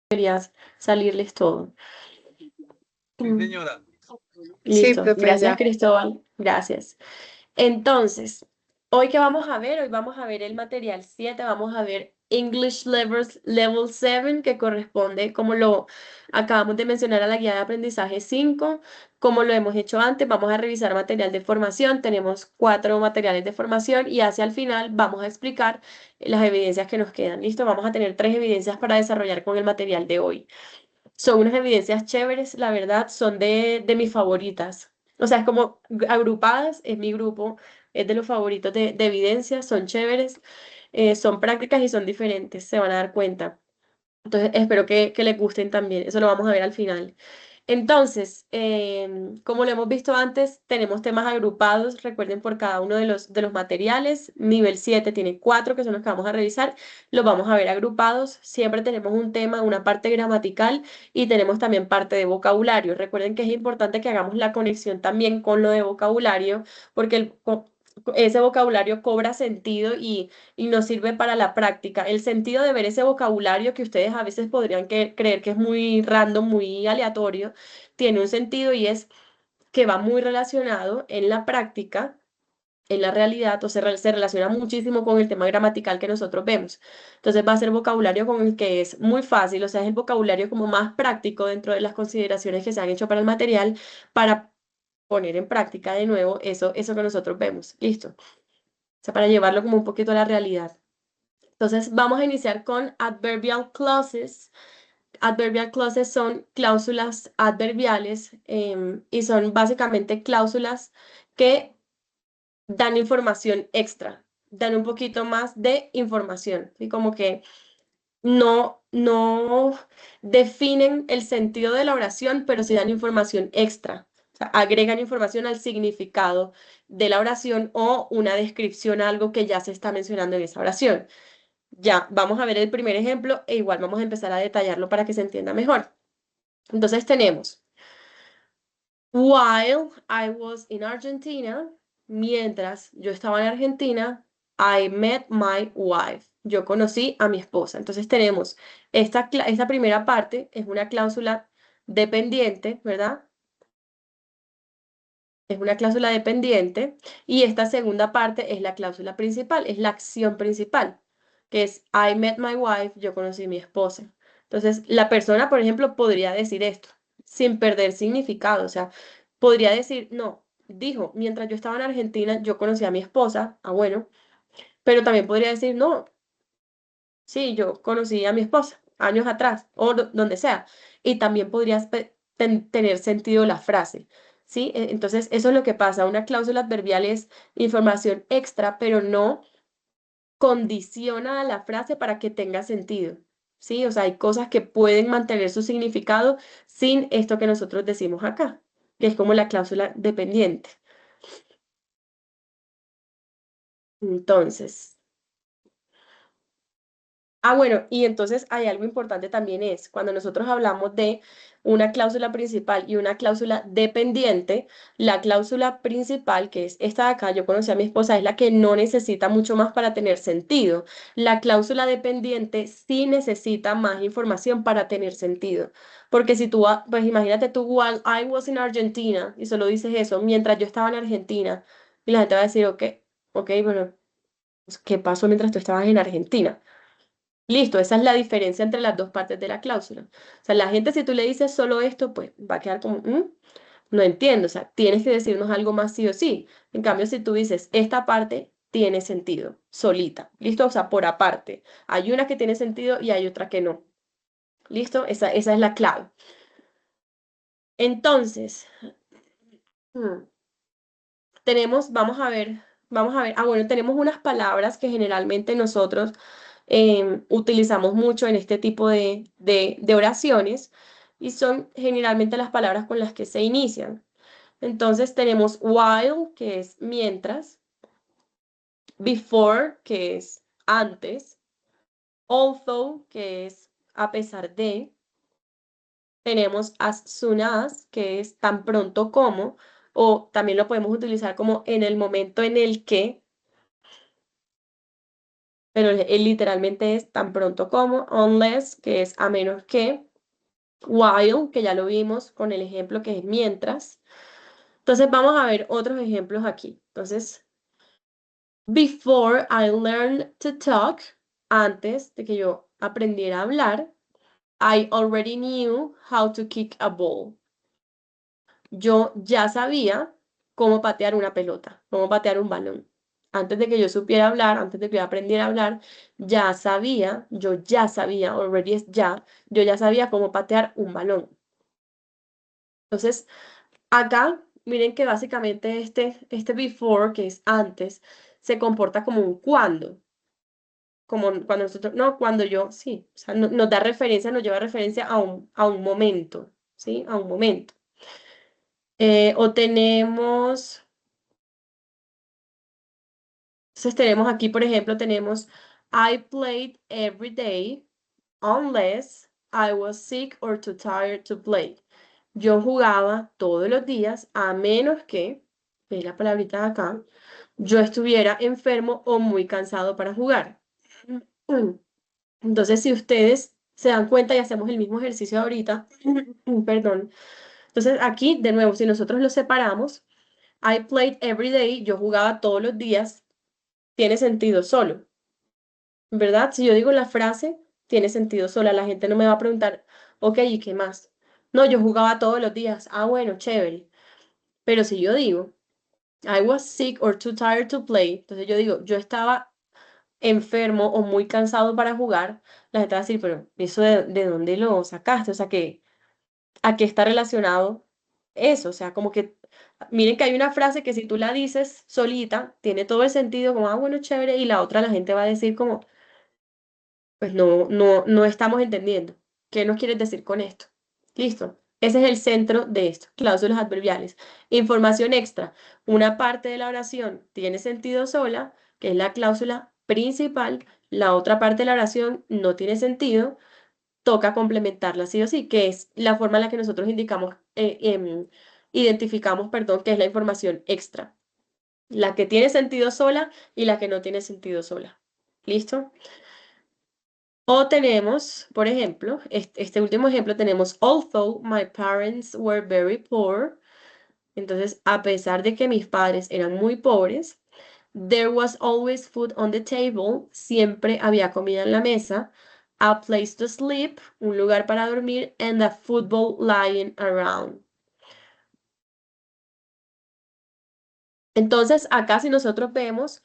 Deberías salirles todo. Sí, señora. Sí, Listo. profe, Gracias, ya. Cristóbal. Gracias. Entonces, ¿hoy qué vamos a ver? Hoy vamos a ver el material 7, vamos a ver English Level 7, que corresponde, como lo acabamos de mencionar, a la guía de aprendizaje 5. Como lo hemos hecho antes, vamos a revisar material de formación. Tenemos 4 materiales de formación y hacia el final vamos a explicar las evidencias que nos quedan. ¿Listo? Vamos a tener 3 evidencias para desarrollar con el material de hoy. Son unas evidencias chéveres, la verdad, son de mis favoritas. O sea, es como agrupadas, es mi grupo, es de los favoritos de evidencias, son chéveres, son prácticas y son diferentes, se van a dar cuenta. Entonces, espero que les gusten también, eso lo vamos a ver al final. Entonces, como lo hemos visto antes, tenemos temas agrupados, recuerden, por cada uno de los materiales. Nivel 7 tiene 4, que son los que vamos a revisar. Los vamos a ver agrupados. Siempre tenemos un tema, una parte gramatical y tenemos también parte de vocabulario. Recuerden que es importante que hagamos la conexión también con lo de vocabulario, porque ese vocabulario cobra sentido y nos sirve para la práctica. El sentido de ver ese vocabulario que ustedes a veces podrían creer que es muy random, muy aleatorio, tiene un sentido y es que va muy relacionado en la práctica, en la realidad, o se relaciona muchísimo con el tema gramatical que nosotros vemos. Entonces va a ser vocabulario con el que es muy fácil, o sea, es el vocabulario como más práctico dentro de las consideraciones que se han hecho para el material para poner en práctica de nuevo eso que nosotros vemos. Listo. O sea, para llevarlo como un poquito a la realidad. Entonces, vamos a iniciar con adverbial clauses. Adverbial clauses son cláusulas adverbiales y son básicamente cláusulas que dan información extra, dan un poquito más de información, y como que no definen el sentido de la oración, pero sí dan información extra. O sea, agregan información al significado de la oración o una descripción a algo que ya se está mencionando en esa oración. Ya, vamos a ver el primer ejemplo e igual vamos a empezar a detallarlo para que se entienda mejor. Entonces tenemos, while I was in Argentina, mientras yo estaba en Argentina, I met my wife. Yo conocí a mi esposa. Entonces tenemos, esta primera parte es una cláusula dependiente, ¿verdad? Es una cláusula dependiente y esta segunda parte es la cláusula principal, es la acción principal, que es I met my wife, yo conocí a mi esposa. Entonces, la persona, por ejemplo, podría decir esto sin perder significado, o sea, podría decir, no, dijo, mientras yo estaba en Argentina, yo conocí a mi esposa, ah, bueno, pero también podría decir, no, sí, yo conocí a mi esposa años atrás o donde sea, y también podría tener sentido la frase. ¿Sí? Entonces, eso es lo que pasa. Una cláusula adverbial es información extra, pero no condiciona a la frase para que tenga sentido. ¿Sí? O sea, hay cosas que pueden mantener su significado sin esto que nosotros decimos acá, que es como la cláusula dependiente. Entonces, bueno, y entonces hay algo importante también es, cuando nosotros hablamos de una cláusula principal y una cláusula dependiente, la cláusula principal, que es esta de acá, yo conocí a mi esposa, es la que no necesita mucho más para tener sentido. La cláusula dependiente sí necesita más información para tener sentido. Porque si tú, pues imagínate tú, while I was in Argentina, y solo dices eso, mientras yo estaba en Argentina, y la gente va a decir, ok, bueno, pues, ¿qué pasó mientras tú estabas en Argentina? Listo, esa es la diferencia entre las dos partes de la cláusula. O sea, la gente, si tú le dices solo esto, pues va a quedar como, no entiendo, o sea, tienes que decirnos algo más sí o sí. En cambio, si tú dices, esta parte tiene sentido, solita, ¿listo? O sea, por aparte. Hay una que tiene sentido y hay otra que no. ¿Listo? Esa es la clave. Entonces, hmm, vamos a ver, bueno, tenemos unas palabras que generalmente nosotros utilizamos mucho en este tipo de oraciones y son generalmente las palabras con las que se inician. Entonces tenemos while, que es mientras, before, que es antes, although, que es a pesar de, tenemos as soon as, que es tan pronto como, o también lo podemos utilizar como en el momento en el que. pero él literalmente es tan pronto como, unless, que es a menos que, while, que ya lo vimos con el ejemplo que es mientras. Entonces vamos a ver otros ejemplos aquí. Entonces, before I learned to talk, antes de que yo aprendiera a hablar, I already knew how to kick a ball. Yo ya sabía cómo patear una pelota, cómo patear un balón. Antes de que yo supiera hablar, antes de que yo aprendiera a hablar, yo ya sabía, already es ya, yo ya sabía cómo patear un balón. Entonces, acá, miren que básicamente este before, que es antes, se comporta como un cuando. Como cuando nosotros, no, cuando yo, sí, o sea, nos da referencia, nos lleva referencia a un momento, ¿sí? A un momento. O tenemos, entonces tenemos aquí, por ejemplo, tenemos I played every day unless I was sick or too tired to play. Yo jugaba todos los días a menos que, ve la palabrita de acá, yo estuviera enfermo o muy cansado para jugar. Entonces, si ustedes se dan cuenta y hacemos el mismo ejercicio ahorita, perdón. Entonces, aquí, de nuevo, si nosotros lo separamos, I played every day, yo jugaba todos los días, tiene sentido solo, ¿verdad? Si yo digo la frase, tiene sentido sola, la gente no me va a preguntar, ok, ¿y qué más? No, yo jugaba todos los días, ah, bueno, chévere. Pero si yo digo, I was sick or too tired to play, entonces yo digo, yo estaba enfermo o muy cansado para jugar, la gente va a decir, pero ¿eso de dónde lo sacaste? O sea, que ¿a qué está relacionado eso? O sea, como que, miren que hay una frase que si tú la dices solita, tiene todo el sentido, como, ah, bueno, chévere, y la otra la gente va a decir como, pues no estamos entendiendo. ¿Qué nos quieres decir con esto? Listo. Ese es el centro de esto, cláusulas adverbiales. Información extra. Una parte de la oración tiene sentido sola, que es la cláusula principal. La otra parte de la oración no tiene sentido, toca complementarla sí o sí, que es la forma en la que nosotros identificamos, perdón, que es la información extra. La que tiene sentido sola y la que no tiene sentido sola. ¿Listo? O tenemos, por ejemplo, este último ejemplo tenemos, although my parents were very poor, entonces, a pesar de que mis padres eran muy pobres, there was always food on the table, siempre había comida en la mesa, a place to sleep, un lugar para dormir, and a football lying around. Entonces, acá si nosotros vemos,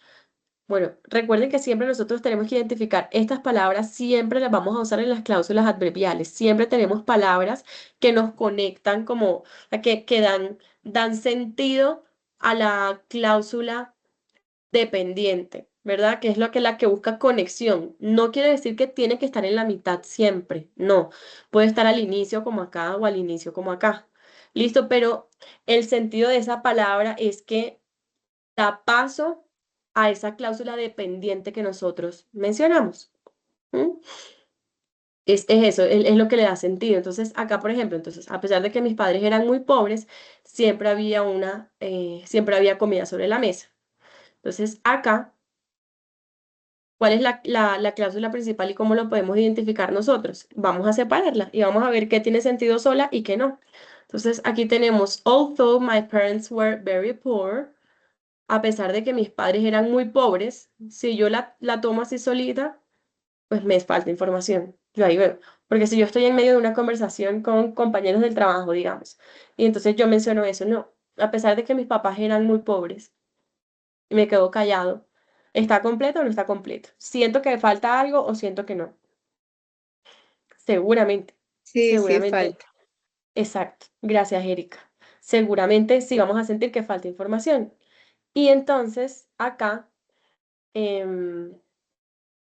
bueno, recuerden que siempre nosotros tenemos que identificar estas palabras, siempre las vamos a usar en las cláusulas adverbiales. Siempre tenemos palabras que nos conectan como, que dan sentido a la cláusula dependiente, ¿verdad? Que es lo que la que busca conexión. No quiere decir que tiene que estar en la mitad siempre, no. Puede estar al inicio como acá o al inicio como acá. Listo, pero el sentido de esa palabra es que da paso a esa cláusula dependiente que nosotros mencionamos. ¿Mm? Es eso, es lo que le da sentido. Entonces, acá, por ejemplo, entonces, a pesar de que mis padres eran muy pobres, siempre había comida sobre la mesa. Entonces, acá, ¿cuál es la cláusula principal y cómo lo podemos identificar nosotros? Vamos a separarla y vamos a ver qué tiene sentido sola y qué no. Entonces, aquí tenemos, although my parents were very poor, a pesar de que mis padres eran muy pobres, si yo la tomo así solita, pues me falta información. Yo ahí veo. Porque si yo estoy en medio de una conversación con compañeros del trabajo, digamos, y entonces yo menciono eso, no, a pesar de que mis papás eran muy pobres, y me quedo callado. ¿Está completo o no está completo? ¿Siento que falta algo o siento que no? Seguramente, Sí, sí, seguramente. falta. Exacto. Gracias, Erika. Seguramente sí vamos a sentir que falta información. Y entonces acá em,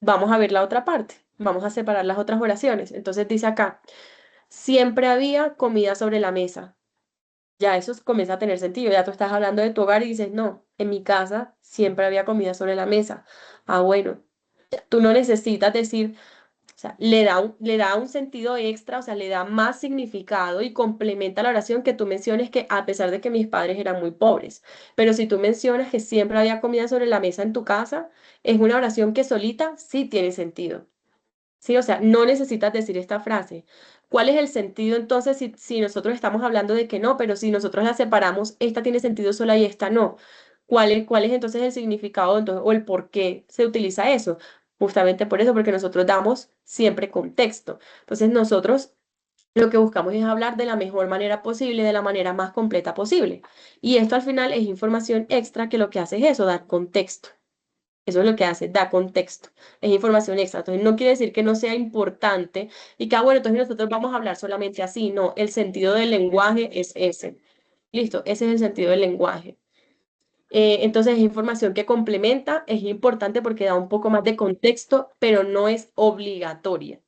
vamos a ver la otra parte. Vamos a separar las otras oraciones. Entonces dice acá, siempre había comida sobre la mesa. Ya eso comienza a tener sentido. Ya tú estás hablando de tu hogar y dices, no, en mi casa siempre había comida sobre la mesa. Ah, bueno, tú no necesitas decir sea, le da un sentido extra, o sea, le da más significado y complementa la oración que tú menciones que a pesar de que mis padres eran muy pobres. Pero si tú mencionas que siempre había comida sobre la mesa en tu casa, es una oración que solita sí tiene sentido. Sí, o sea, no necesitas decir esta frase. ¿Cuál es el sentido entonces si nosotros estamos hablando de que no, pero si nosotros la separamos, esta tiene sentido sola y esta no? ¿Cuál es entonces el significado entonces, o el por qué se utiliza eso? Justamente por eso, porque nosotros damos siempre contexto. Entonces nosotros lo que buscamos es hablar de la mejor manera posible, de la manera más completa posible. Y esto al final es información extra que lo que hace es eso, dar contexto. Eso es lo que hace, da contexto, es información extra. Entonces, no quiere decir que no sea importante y que, bueno, entonces nosotros vamos a hablar solamente así. No, el sentido del lenguaje es ese. Listo, ese es el sentido del lenguaje. Entonces, es información que complementa, es importante porque da un poco más de contexto, pero no es obligatoria.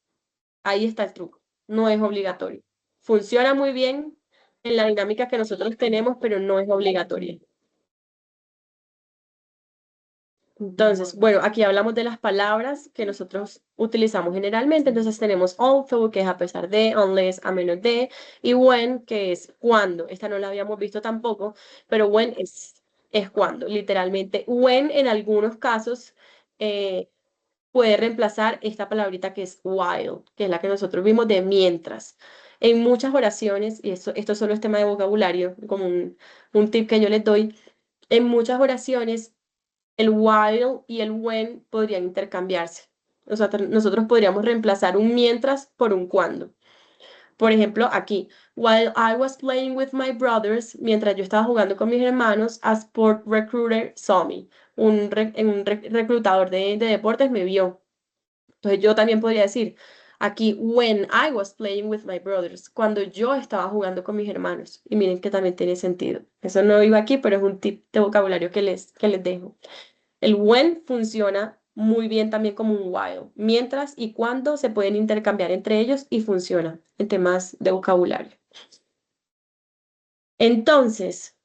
Ahí está el truco, no es obligatorio. Funciona muy bien en la dinámica que nosotros tenemos, pero no es obligatoria. Entonces, bueno, aquí hablamos de las palabras que nosotros utilizamos generalmente. Entonces tenemos although, que es a pesar de, unless, a menos de, y when, que es cuando. Esta no la habíamos visto tampoco, pero when es cuando, literalmente. When en algunos casos puede reemplazar esta palabrita que es while, que es la que nosotros vimos de mientras. En muchas oraciones, y esto solo es tema de vocabulario, como un tip que yo les doy, en muchas oraciones el while y el when podrían intercambiarse. O sea, nosotros podríamos reemplazar un mientras por un cuando. Por ejemplo, aquí, while I was playing with my brothers, mientras yo estaba jugando con mis hermanos, a sport recruiter saw me. Un reclutador de deportes me vio. Entonces yo también podría decir, aquí, when I was playing with my brothers, cuando yo estaba jugando con mis hermanos. Y miren que también tiene sentido. Eso no iba aquí, pero es un tip de vocabulario que les dejo. El when funciona muy bien también como un while. Mientras y cuando se pueden intercambiar entre ellos y funciona en temas de vocabulario. Entonces,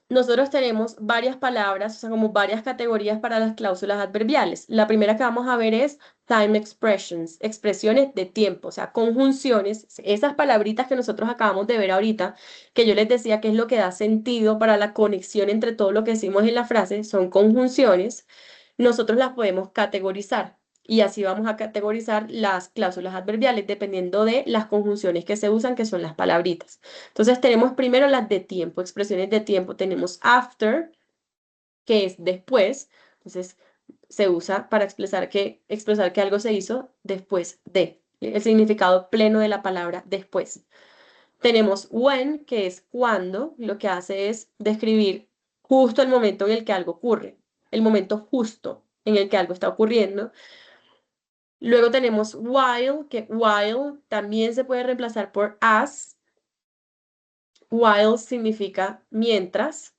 nosotros tenemos varias palabras, o sea, como varias categorías para las cláusulas adverbiales. La primera que vamos a ver es time expressions, expresiones de tiempo, o sea, conjunciones, esas palabritas que nosotros acabamos de ver ahorita, que yo les decía que es lo que da sentido para la conexión entre todo lo que decimos en la frase, son conjunciones, nosotros las podemos categorizar. Y así vamos a categorizar las cláusulas adverbiales dependiendo de las conjunciones que se usan, que son las palabritas. Entonces tenemos primero las de tiempo, expresiones de tiempo. Tenemos after, que es después. Entonces se usa para expresar que algo se hizo después de. El significado pleno de la palabra después. Tenemos when, que es cuando. Lo que hace es describir justo el momento en el que algo ocurre. El momento justo en el que algo está ocurriendo. Luego tenemos while, que while también se puede reemplazar por as. While significa mientras.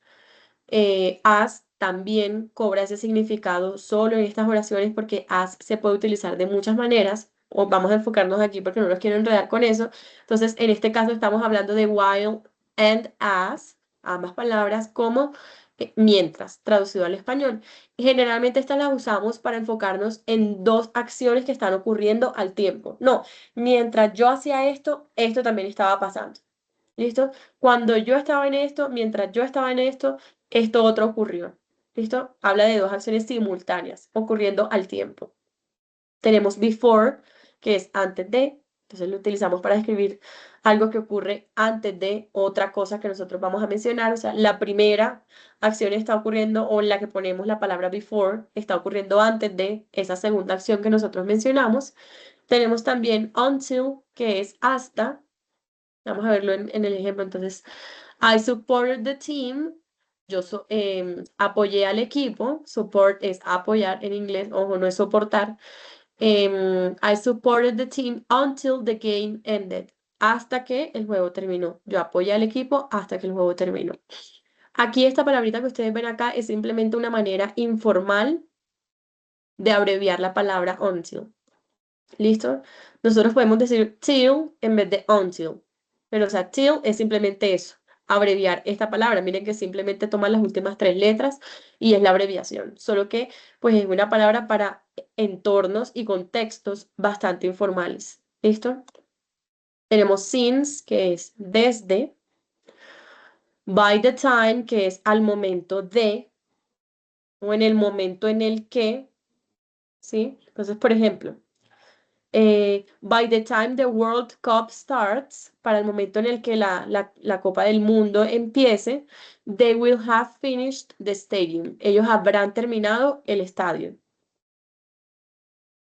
As también cobra ese significado solo en estas oraciones porque as se puede utilizar de muchas maneras. O vamos a enfocarnos aquí porque no nos quiero enredar con eso. Entonces, en este caso estamos hablando de while and as, ambas palabras, como mientras, traducido al español. Generalmente estas las usamos para enfocarnos en dos acciones que están ocurriendo al tiempo. No, mientras yo hacía esto, esto también estaba pasando. ¿Listo? Cuando yo estaba en esto, mientras yo estaba en esto otro ocurrió. ¿Listo? Habla de dos acciones simultáneas ocurriendo al tiempo. Tenemos before, que es antes de, entonces lo utilizamos para describir algo que ocurre antes de otra cosa que nosotros vamos a mencionar. O sea, la primera acción está ocurriendo o en la que ponemos la palabra before está ocurriendo antes de esa segunda acción que nosotros mencionamos. Tenemos también until, que es hasta. Vamos a verlo en el ejemplo. Entonces, I supported the team. Apoyé al equipo. Support es apoyar en inglés. Ojo, no es soportar. I supported the team until the game ended. Hasta que el juego terminó. Yo apoyé al equipo hasta que el juego terminó. Aquí esta palabrita que ustedes ven acá es simplemente una manera informal de abreviar la palabra until. ¿Listo? Nosotros podemos decir till en vez de until. Pero, o sea, till es simplemente eso, abreviar esta palabra. Miren que simplemente toma las últimas tres letras y es la abreviación. Solo que, pues, es una palabra para entornos y contextos bastante informales. ¿Listo? Tenemos since, que es desde, by the time, que es al momento de, o en el momento en el que, ¿sí? Entonces, por ejemplo, by the time the World Cup starts, para el momento en el que la Copa del Mundo empiece, they will have finished the stadium. Ellos habrán terminado el estadio.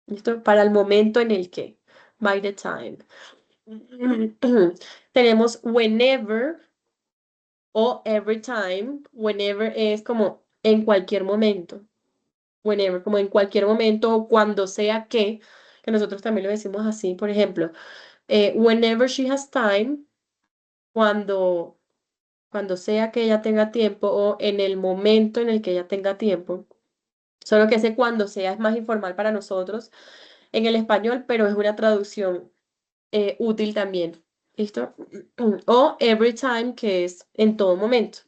¿Listo? Para el momento en el que, by the time. Tenemos whenever o every time. Whenever es como en cualquier momento. Whenever, como en cualquier momento o cuando sea que nosotros también lo decimos así. Por ejemplo, whenever she has time, cuando, cuando sea que ella tenga tiempo o en el momento en el que ella tenga tiempo. Solo que ese cuando sea es más informal para nosotros en el español, pero es una traducción útil también. ¿Listo? O every time, que es en todo momento.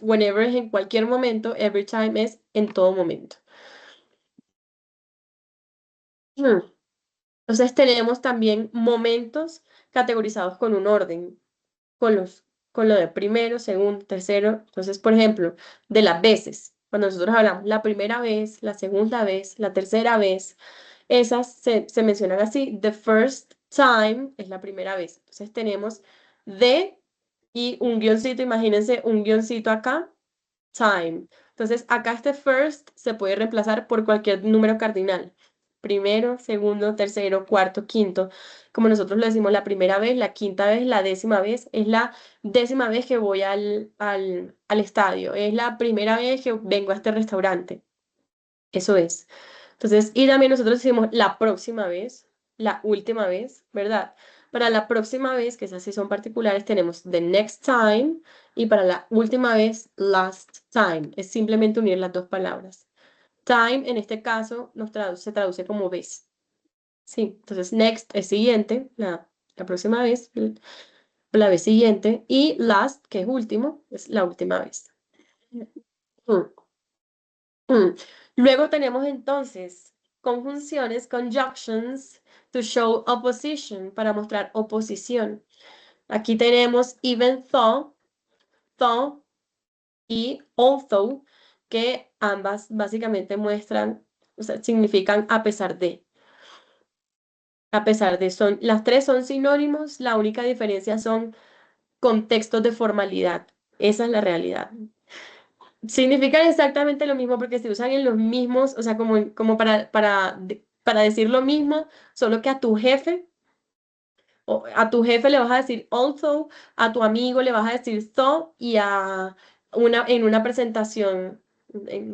Whenever es en cualquier momento, every time es en todo momento. Entonces tenemos también momentos categorizados con un orden, con lo de primero, segundo, tercero. Entonces, por ejemplo, de las veces, cuando nosotros hablamos la primera vez, la segunda vez, la tercera vez, esas se mencionan así. The first time es la primera vez. Entonces tenemos de y un guioncito, imagínense un guioncito acá, time. Entonces acá este first se puede reemplazar por cualquier número cardinal. Primero, segundo, tercero, cuarto, quinto. Como nosotros lo decimos la primera vez, la quinta vez, la décima vez. Es la décima vez que voy al estadio. Es la primera vez que vengo a este restaurante. Eso es. Entonces, y también nosotros decimos la próxima vez, la última vez, ¿verdad? Para la próxima vez, que esas sí son particulares, tenemos the next time y para la última vez, last time. Es simplemente unir las dos palabras. Time, en este caso, se traduce como vez. Sí, entonces next es siguiente, la próxima vez, la vez siguiente, y last, que es último, es la última vez. Mm. Mm. Luego tenemos entonces conjunciones, conjunctions, to show opposition, para mostrar oposición. Aquí tenemos even though y although, que ambas básicamente muestran, o sea, significan a pesar de. A pesar de, las tres son sinónimos, la única diferencia son contextos de formalidad. Esa es la realidad. Significan exactamente lo mismo porque se usan en los mismos, o sea, como para decir lo mismo, solo que a tu jefe, o a tu jefe le vas a decir although, a tu amigo le vas a decir though, y en una presentación,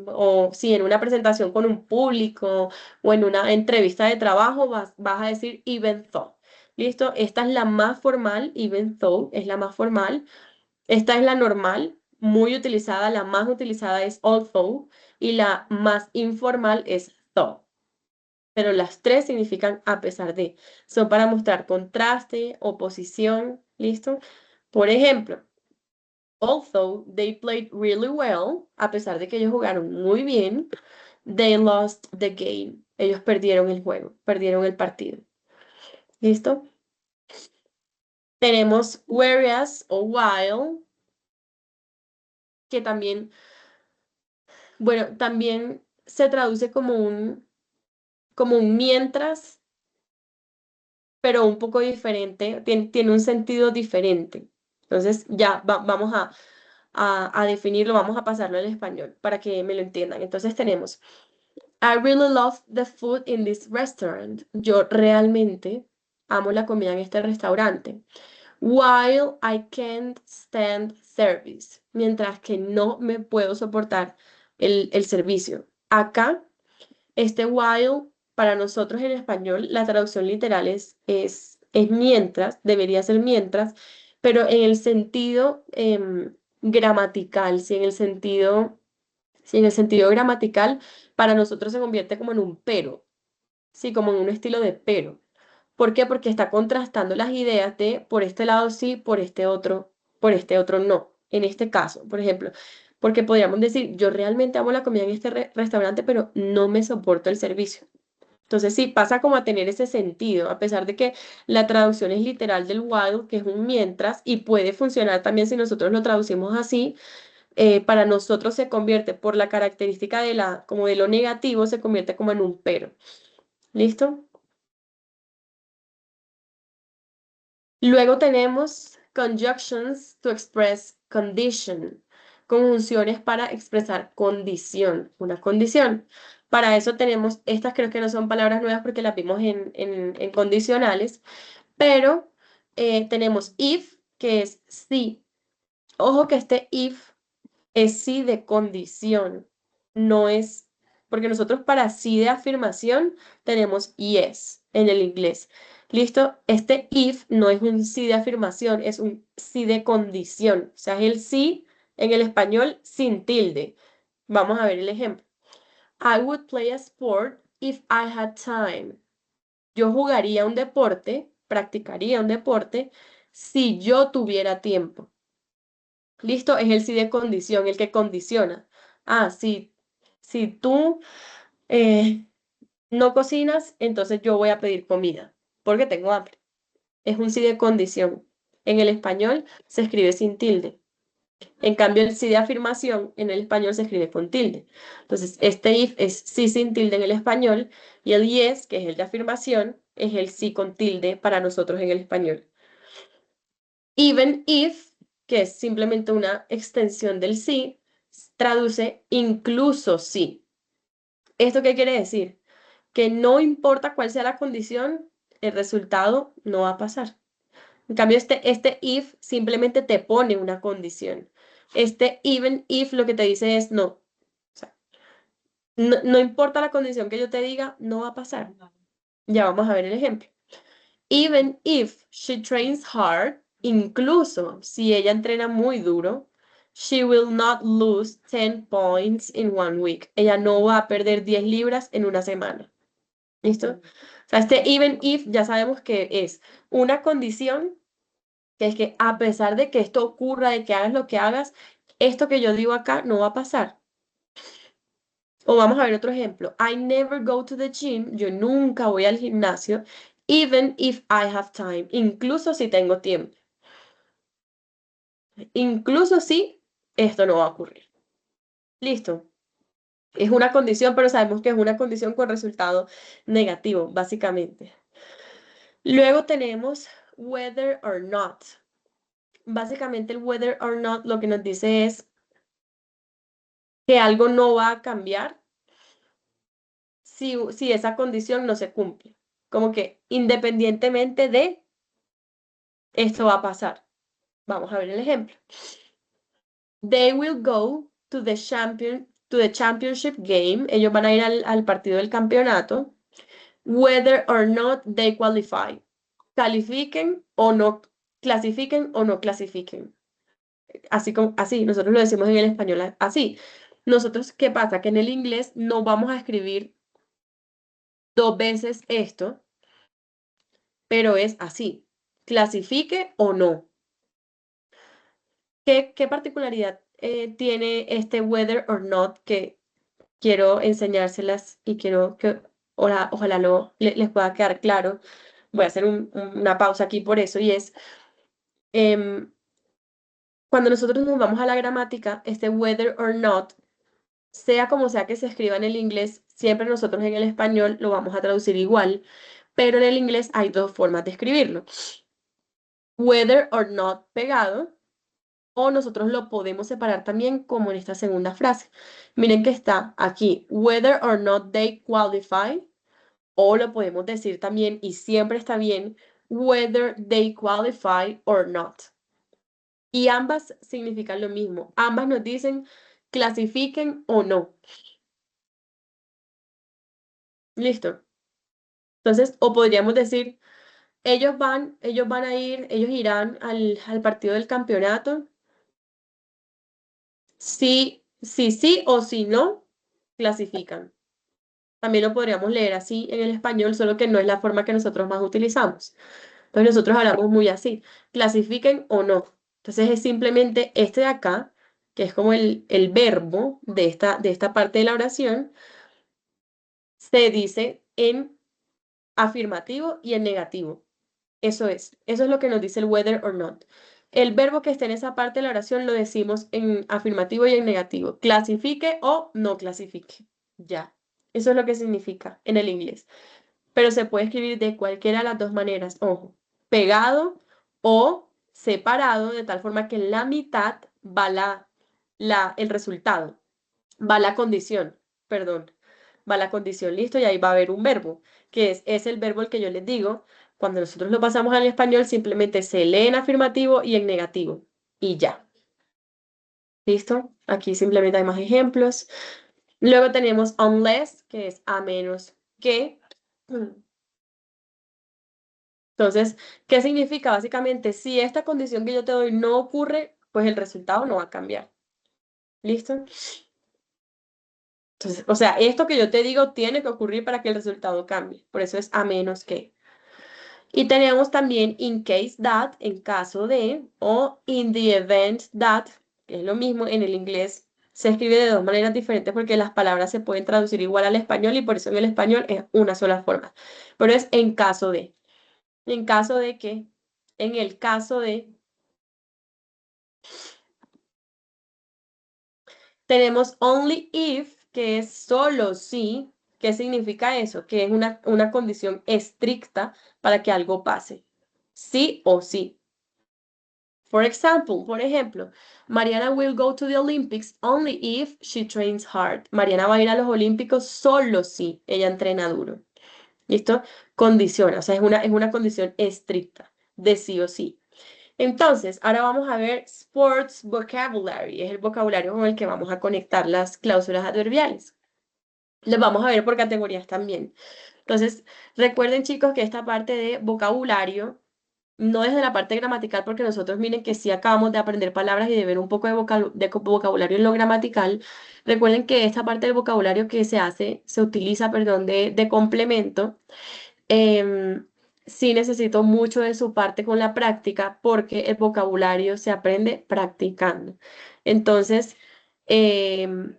o sí, en una presentación con un público o en una entrevista de trabajo vas a decir even though. ¿Listo? Esta es la más formal, even though es la más formal. Esta es la normal, muy utilizada, la más utilizada es although y la más informal es though. Pero las tres significan a pesar de. Son para mostrar contraste, oposición, ¿listo? Por ejemplo, although they played really well, a pesar de que ellos jugaron muy bien, they lost the game. Ellos perdieron el juego, perdieron el partido. ¿Listo? Tenemos whereas o while, que también, bueno, también se traduce como un mientras, pero un poco diferente, tiene un sentido diferente. Entonces ya vamos a definirlo, vamos a pasarlo al español para que me lo entiendan. Entonces tenemos, I really love the food in this restaurant. Yo realmente amo la comida en este restaurante. While I can't stand service. Mientras que no me puedo soportar el servicio. Acá este while, para nosotros en español, la traducción literal es mientras, debería ser mientras, pero en el sentido gramatical, si en el sentido gramatical, para nosotros se convierte como en un pero, sí, como en un estilo de pero. ¿Por qué? Porque está contrastando las ideas de por este lado sí, por este otro no. En este caso, por ejemplo, porque podríamos decir, yo realmente amo la comida en este restaurante, pero no me soporto el servicio. Entonces sí, pasa como a tener ese sentido, a pesar de que la traducción es literal del while, que es un mientras, y puede funcionar también si nosotros lo traducimos así, para nosotros se convierte por la característica de como de lo negativo, se convierte como en un pero. ¿Listo? Luego tenemos conjunctions to express condition, conjunciones para expresar condición, una condición. Para eso tenemos, estas creo que no son palabras nuevas porque las vimos en condicionales, pero tenemos if, que es si. Ojo que este if es sí de condición, no es, porque nosotros para sí de afirmación tenemos yes en el inglés. ¿Listo? Este if no es un sí de afirmación, es un sí de condición. O sea, es el sí en el español sin tilde. Vamos a ver el ejemplo. I would play a sport if I had time. Yo jugaría un deporte, practicaría un deporte, si yo tuviera tiempo. ¿Listo? Es el sí de condición, el que condiciona. Ah, si tú eh, no cocinas, entonces yo voy a pedir comida, porque tengo hambre. Es un sí de condición. En el español se escribe sin tilde. En cambio, el sí de afirmación en el español se escribe con tilde. Entonces, este if es sí sin tilde en el español y el yes, que es el de afirmación, es el sí con tilde para nosotros en el español. Even if, que es simplemente una extensión del sí, traduce incluso sí. ¿Esto qué quiere decir? Que no importa cuál sea la condición, el resultado no va a pasar. En cambio, este if simplemente te pone una condición. Este even if lo que te dice es no. O sea, no, no importa la condición que yo te diga, no va a pasar. Ya vamos a ver el ejemplo. Even if she trains hard, incluso si ella entrena muy duro, she will not lose 10 points in 1 week. Ella no va a perder 10 libras en una semana. ¿Listo? O sea, este even if ya sabemos que es una condición, que es que a pesar de que esto ocurra, de que hagas lo que hagas, esto que yo digo acá no va a pasar. O vamos a ver otro ejemplo. I never go to the gym. Yo nunca voy al gimnasio, even if I have time. Incluso si tengo tiempo. Incluso si esto no va a ocurrir. Listo. Es una condición, pero sabemos que es una condición con resultado negativo, básicamente. Luego tenemos whether or not. Básicamente el whether or not lo que nos dice es que algo no va a cambiar si esa condición no se cumple. Como que independientemente de esto va a pasar. Vamos a ver el ejemplo. They will go to the championship game. Ellos van a ir al partido del campeonato. Whether or not they qualify. Califiquen o no, clasifiquen o no clasifiquen. Así como, así, nosotros lo decimos en el español así. Nosotros, ¿qué pasa? Que en el inglés no vamos a escribir dos veces esto, pero es así. Clasifique o no. ¿Qué particularidad tiene este whether or not que quiero enseñárselas y quiero que ojalá les pueda quedar claro? Voy a hacer una pausa aquí por eso y es, em, cuando nosotros nos vamos a la gramática, este whether or not, sea como sea que se escriba en el inglés, siempre nosotros en el español lo vamos a traducir igual, pero en el inglés hay dos formas de escribirlo. Whether or not pegado, o nosotros lo podemos separar también como en esta segunda frase. Miren que está aquí, whether or not they qualify, o lo podemos decir también, y siempre está bien, whether they qualify or not. Y ambas significan lo mismo. Ambas nos dicen clasifiquen o no. Listo. Entonces, o podríamos decir, ellos irán al partido del campeonato. Sí o si no, clasifican. También lo podríamos leer así en el español, solo que no es la forma que nosotros más utilizamos. Entonces nosotros hablamos muy así, clasifiquen o no. Entonces es simplemente este de acá, que es como el verbo de esta parte de la oración, se dice en afirmativo y en negativo. Eso es lo que nos dice el whether or not. El verbo que esté en esa parte de la oración lo decimos en afirmativo y en negativo. Clasifique o no clasifique. Ya. Eso es lo que significa en el inglés. Pero se puede escribir de cualquiera de las dos maneras. Ojo, pegado o separado, de tal forma que en la mitad va el resultado, va la condición, perdón, va la condición, listo, y ahí va a haber un verbo, que es el verbo el que yo les digo. Cuando nosotros lo pasamos al español, simplemente se lee en afirmativo y en negativo, y ya, listo. Aquí simplemente hay más ejemplos. Luego tenemos unless, que es a menos que. Entonces, ¿qué significa? Básicamente, si esta condición que yo te doy no ocurre, pues el resultado no va a cambiar. ¿Listo? Entonces, o sea, esto que yo te digo tiene que ocurrir para que el resultado cambie. Por eso es a menos que. Y tenemos también in case that, en caso de, o in the event that, que es lo mismo en el inglés. Se escribe de dos maneras diferentes porque las palabras se pueden traducir igual al español y por eso en el español es una sola forma. Pero es en caso de. En caso de que, en el caso de. Tenemos only if, que es solo si. ¿Qué significa eso? Que es una condición estricta para que algo pase. Sí o sí. Por ejemplo, Mariana will go to the Olympics only if she trains hard. Mariana va a ir a los Olímpicos solo si ella entrena duro. ¿Listo? Condiciona, o sea, es una condición estricta, de sí o sí. Entonces, ahora vamos a ver sports vocabulary, es el vocabulario con el que vamos a conectar las cláusulas adverbiales. Los vamos a ver por categorías también. Entonces, recuerden chicos que esta parte de vocabulario, no desde la parte gramatical, porque nosotros miren que sí acabamos de aprender palabras y de ver un poco de vocabulario en lo gramatical. Recuerden que esta parte del vocabulario que se utiliza, perdón, de complemento. Em, sí necesito mucho de su parte con la práctica porque el vocabulario se aprende practicando. Entonces, em,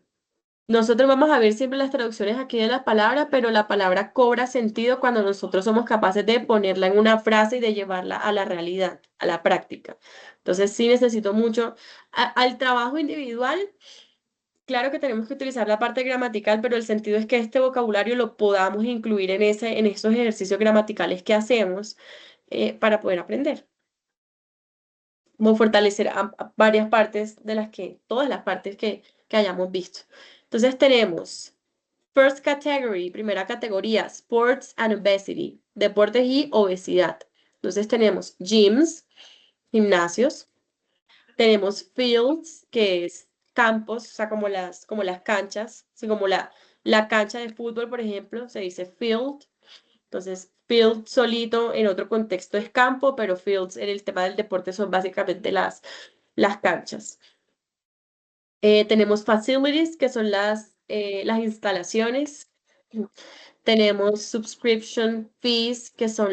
nosotros vamos a ver siempre las traducciones aquí de las palabras, pero la palabra cobra sentido cuando nosotros somos capaces de ponerla en una frase y de llevarla a la realidad, a la práctica. Entonces, sí necesito mucho al trabajo individual. Claro que tenemos que utilizar la parte gramatical, pero el sentido es que este vocabulario lo podamos incluir en esos ejercicios gramaticales que hacemos para poder aprender. Como fortalecer varias partes todas las partes que hayamos visto. Entonces tenemos first category, primera categoría, sports and obesity, deportes y obesidad. Entonces tenemos gyms, gimnasios. Tenemos fields, que es campos, o sea, como las canchas, así como la cancha de fútbol, por ejemplo, se dice field. Entonces, field solito en otro contexto es campo, pero fields en el tema del deporte son básicamente las canchas. Tenemos facilities, que son las instalaciones. Tenemos subscription fees, que son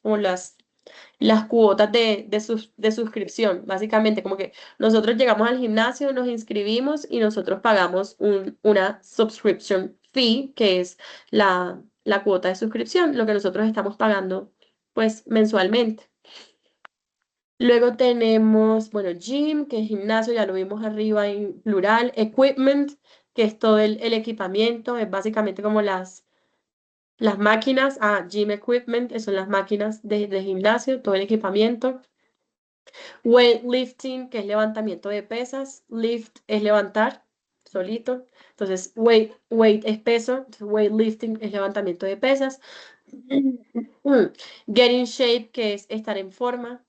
como las cuotas de suscripción, básicamente, como que nosotros llegamos al gimnasio, nos inscribimos y nosotros pagamos una subscription fee, que es la cuota de suscripción, lo que nosotros estamos pagando, pues, mensualmente. Luego tenemos, bueno, gym, que es gimnasio, ya lo vimos arriba en plural, equipment, que es todo el equipamiento, es básicamente como las máquinas, gym equipment, que son las máquinas de gimnasio, todo el equipamiento. Weightlifting, que es levantamiento de pesas. Lift es levantar solito. Entonces, weight es peso. Entonces, weightlifting es levantamiento de pesas. Get in shape, que es estar en forma.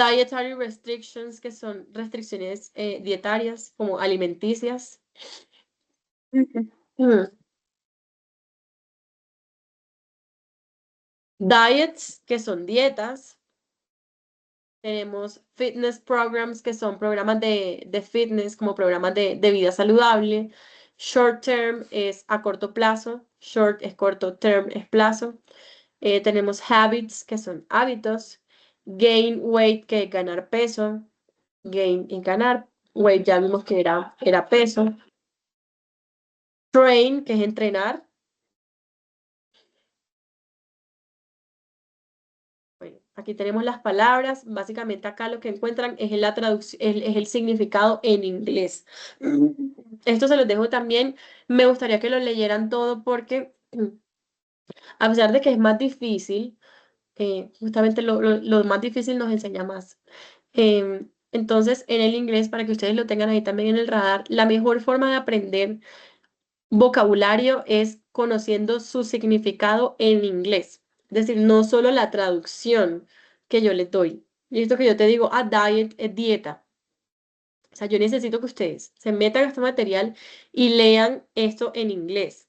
Dietary restrictions, que son restricciones dietarias, como alimenticias. Diets, que son dietas. Tenemos fitness programs, que son programas de fitness, como programas de vida saludable. Short term es a corto plazo. Short es corto, term es plazo. Tenemos habits, que son hábitos. Gain weight, que es ganar peso. Gain es ganar. Weight ya vimos que era peso. Train, que es entrenar. Bueno, aquí tenemos las palabras. Básicamente acá lo que encuentran es la traducción, es el significado en inglés. Esto se los dejo también. Me gustaría que lo leyeran todo porque a pesar de que es más difícil, justamente lo más difícil nos enseña más. Entonces, en el inglés, para que ustedes lo tengan ahí también en el radar, la mejor forma de aprender vocabulario es conociendo su significado en inglés. Es decir, no solo la traducción que yo les doy. Y esto que yo te digo, diet es dieta. O sea, yo necesito que ustedes se metan a este material y lean esto en inglés.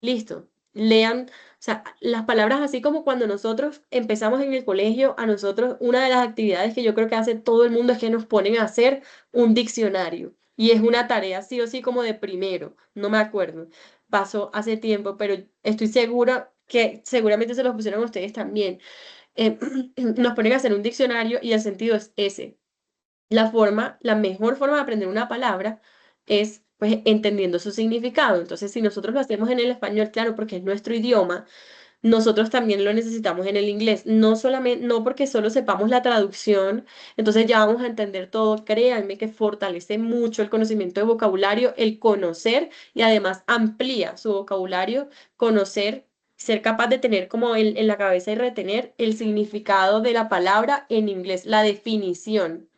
Listo. Lean, o sea, las palabras así como cuando nosotros empezamos en el colegio, a nosotros una de las actividades que yo creo que hace todo el mundo es que nos ponen a hacer un diccionario. Y es una tarea sí o sí como de primero, no me acuerdo. Pasó hace tiempo, pero estoy segura que seguramente se los pusieron a ustedes también. Eh, nos ponen a hacer un diccionario y el sentido es ese. La mejor forma de aprender una palabra es pues entendiendo su significado. Entonces, si nosotros lo hacemos en el español, claro, porque es nuestro idioma, nosotros también lo necesitamos en el inglés. No solamente, no porque solo sepamos la traducción, entonces ya vamos a entender todo. Créanme que fortalece mucho el conocimiento de vocabulario, el conocer y además amplía su vocabulario, conocer. Ser capaz de tener como en la cabeza y retener el significado de la palabra en inglés, la definición,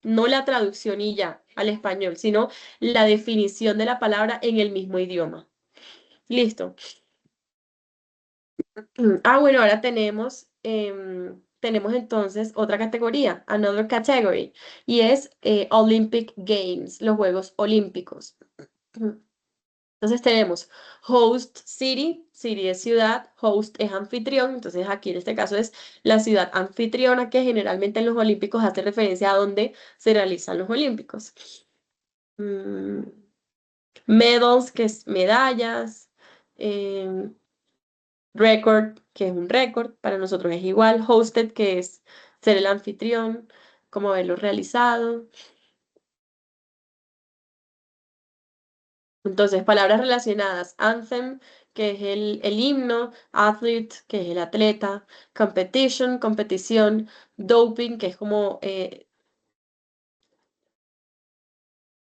no la traducción y ya al español, sino la definición de la palabra en el mismo idioma. Listo. Bueno, ahora tenemos entonces otra categoría, another category, y es Olympic Games, los Juegos Olímpicos. Entonces tenemos host city, city es ciudad, host es anfitrión, entonces aquí en este caso es la ciudad anfitriona que generalmente en los Olímpicos hace referencia a donde se realizan los Olímpicos. Mm, Medals, que es medallas. em, Record, que es un récord, para nosotros es igual. Hosted, que es ser el anfitrión, como haberlo realizado. Entonces, palabras relacionadas. Anthem, que es el himno. Athlete, que es el atleta. Competition, competición. Doping, que es como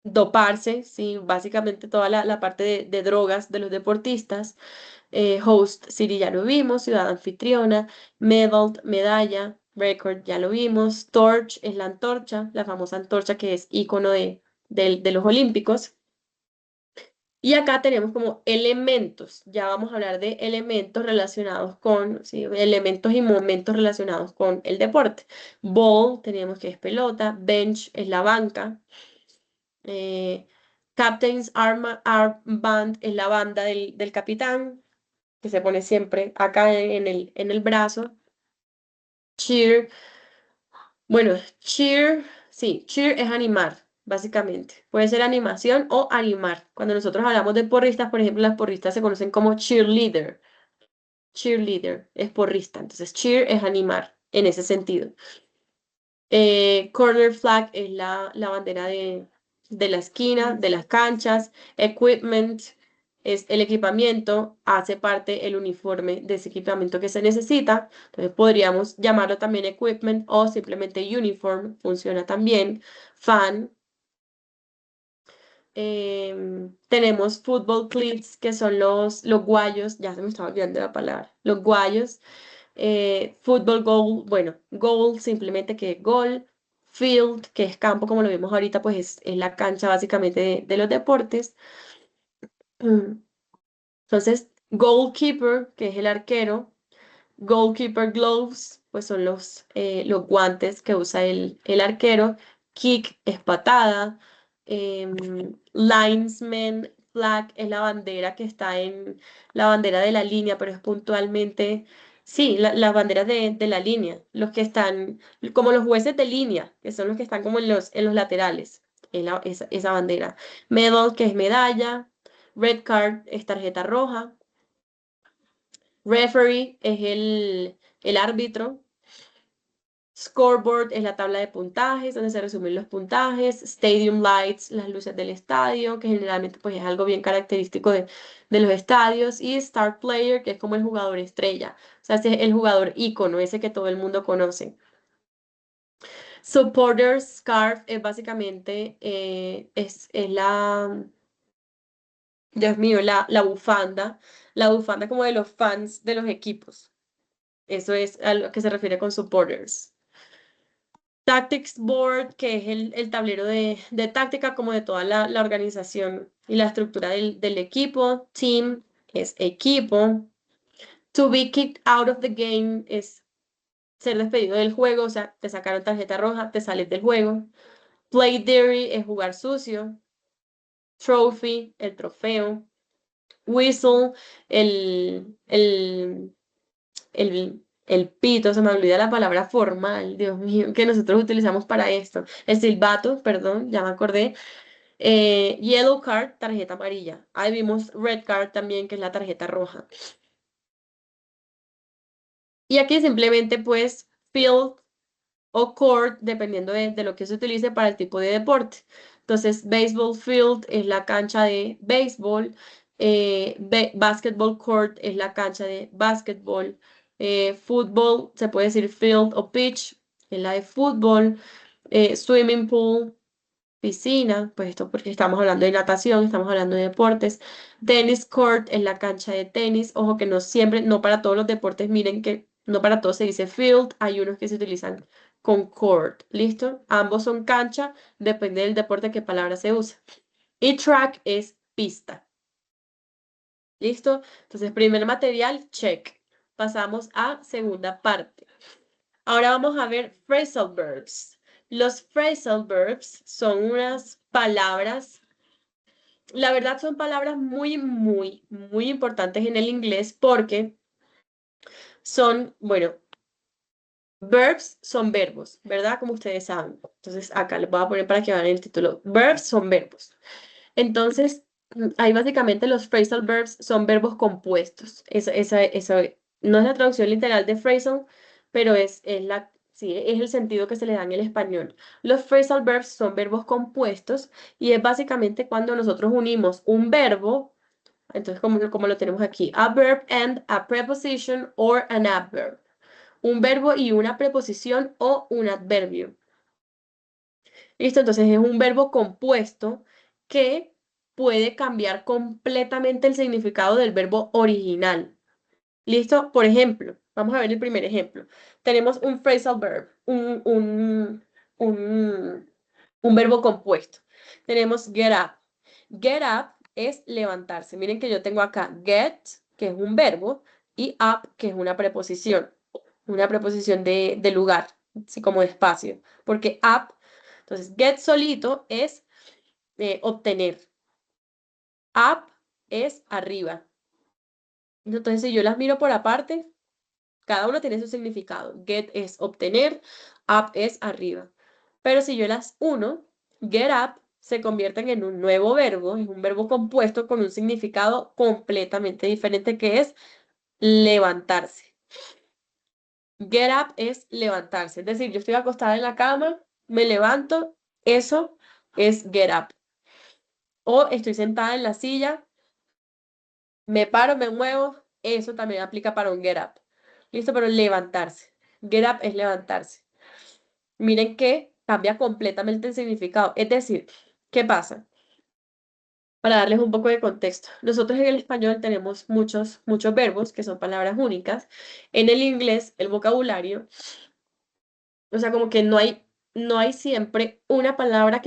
doparse, sí, básicamente toda la parte de drogas de los deportistas. Host City ya lo vimos, ciudad anfitriona. Medal, medalla. Record ya lo vimos. Torch es la antorcha, la famosa antorcha que es icono de los Olímpicos. Y acá tenemos como elementos, ya vamos a hablar de elementos relacionados con, sí, elementos y momentos relacionados con el deporte. Ball, tenemos que es pelota. Bench es la banca. eh, Captain's Armband es la banda del capitán, que se pone siempre acá en el brazo. Cheer, bueno, cheer, sí, cheer es animar, básicamente. Puede ser animación o animar. Cuando nosotros hablamos de porristas, por ejemplo, las porristas se conocen como cheerleader. Cheerleader es porrista, entonces cheer es animar en ese sentido. Corner flag es la bandera de la esquina, de las canchas. Equipment es el equipamiento, hace parte el uniforme de ese equipamiento que se necesita. Entonces podríamos llamarlo también equipment o simplemente uniform, funciona también. Fan. Tenemos football cleats, que son los guayos, ya se me estaba olvidando la palabra, los guayos. Fútbol goal, bueno, goal simplemente que es gol. Field, que es campo, como lo vimos ahorita, pues es la cancha básicamente de los deportes. Mm. Entonces, goalkeeper, que es el arquero. Goalkeeper gloves, pues son los guantes que usa el arquero. Kick es patada. Linesman flag es la bandera que está en la bandera de la línea, pero es puntualmente, sí, las banderas de la línea, los que están como los jueces de línea, que son los que están como en los laterales, esa bandera. Medal, que es medalla. Red card es tarjeta roja. Referee es el árbitro. Scoreboard es la tabla de puntajes, donde se resumen los puntajes. Stadium lights, las luces del estadio, que generalmente pues es algo bien característico de los estadios. Y star player, que es como el jugador estrella. O sea, ese es el jugador ícono, ese que todo el mundo conoce. Supporters scarf es básicamente, es la, Dios mío, la bufanda como de los fans de los equipos. Eso es a lo que se refiere con supporters. Tactics Board, que es el tablero de táctica como de toda la organización y la estructura del equipo. Team es equipo. To be kicked out of the game es ser despedido del juego, o sea, te sacaron tarjeta roja, te sales del juego. Play dirty es jugar sucio. Trophy, el trofeo. Whistle, el pito, se me olvida la palabra formal, Dios mío, que nosotros utilizamos para esto. El silbato, perdón, ya me acordé. Yellow card, tarjeta amarilla. Ahí vimos red card también, que es la tarjeta roja. Y aquí simplemente pues field o court, dependiendo de lo que se utilice para el tipo de deporte. Entonces, baseball field es la cancha de béisbol, basketball court es la cancha de básquetbol, fútbol, se puede decir field o pitch, es la de fútbol, swimming pool, piscina, pues esto porque estamos hablando de natación, estamos hablando de deportes. Tennis court es la cancha de tenis. Ojo que no siempre, no para todos los deportes, miren que no para todos se dice field, hay unos que se utilizan con court, ¿listo? Ambos son cancha, depende del deporte qué palabra se usa. Y track es pista, ¿listo? Entonces, primer material, check. Pasamos a segunda parte. Ahora vamos a ver phrasal verbs. Los phrasal verbs son unas palabras, la verdad son palabras muy importantes en el inglés porque son, bueno, verbs son verbos, ¿verdad? Como ustedes saben. Entonces acá les voy a poner para que vean el título. Verbs son verbos. Entonces, ahí básicamente los phrasal verbs son verbos compuestos. Esa no es la traducción literal de phrasal, pero sí, es el sentido que se le da en el español. Los phrasal verbs son verbos compuestos y es básicamente cuando nosotros unimos un verbo, entonces como lo tenemos aquí, a verb and a preposition or an adverb. Un verbo y una preposición o un adverbio. ¿Listo? Entonces es un verbo compuesto que puede cambiar completamente el significado del verbo original. ¿Listo? Por ejemplo, vamos a ver el primer ejemplo. Tenemos un phrasal verb, un, un verbo compuesto. Tenemos get up. Get up es levantarse. Miren que yo tengo acá get, que es un verbo, y up, que es una preposición de lugar, así como de espacio. Porque up, entonces get solito es obtener. Up es arriba. Entonces, si yo las miro por aparte, cada uno tiene su significado. Get es obtener, up es arriba. Pero si yo las uno, get up se convierten en un nuevo verbo, es un verbo compuesto con un significado completamente diferente que es levantarse. Get up es levantarse, es decir, yo estoy acostada en la cama, me levanto, eso es get up. O estoy sentada en la silla, me paro, me muevo, eso también aplica para un get up. Listo, pero levantarse. Get up es levantarse. Miren que cambia completamente el significado. Es decir, ¿qué pasa? Para darles un poco de contexto, nosotros en el español tenemos muchos verbos que son palabras únicas. En el inglés, el vocabulario, o sea, como que no hay siempre una palabra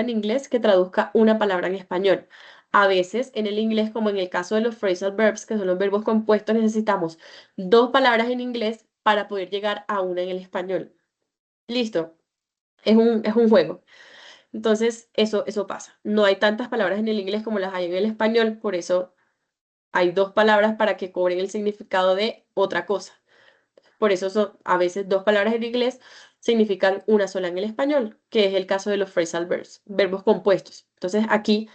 en inglés que traduzca una palabra en español. A veces en el inglés, como en el caso de los phrasal verbs, que son los verbos compuestos, necesitamos dos palabras en inglés para poder llegar a una en el español. Listo, es un juego. Entonces, eso pasa. No hay tantas palabras en el inglés como las hay en el español, por eso hay dos palabras para que cobren el significado de otra cosa. Por eso son a veces dos palabras en inglés significan una sola en el español, que es el caso de los phrasal verbs, verbos compuestos. Entonces, aquí,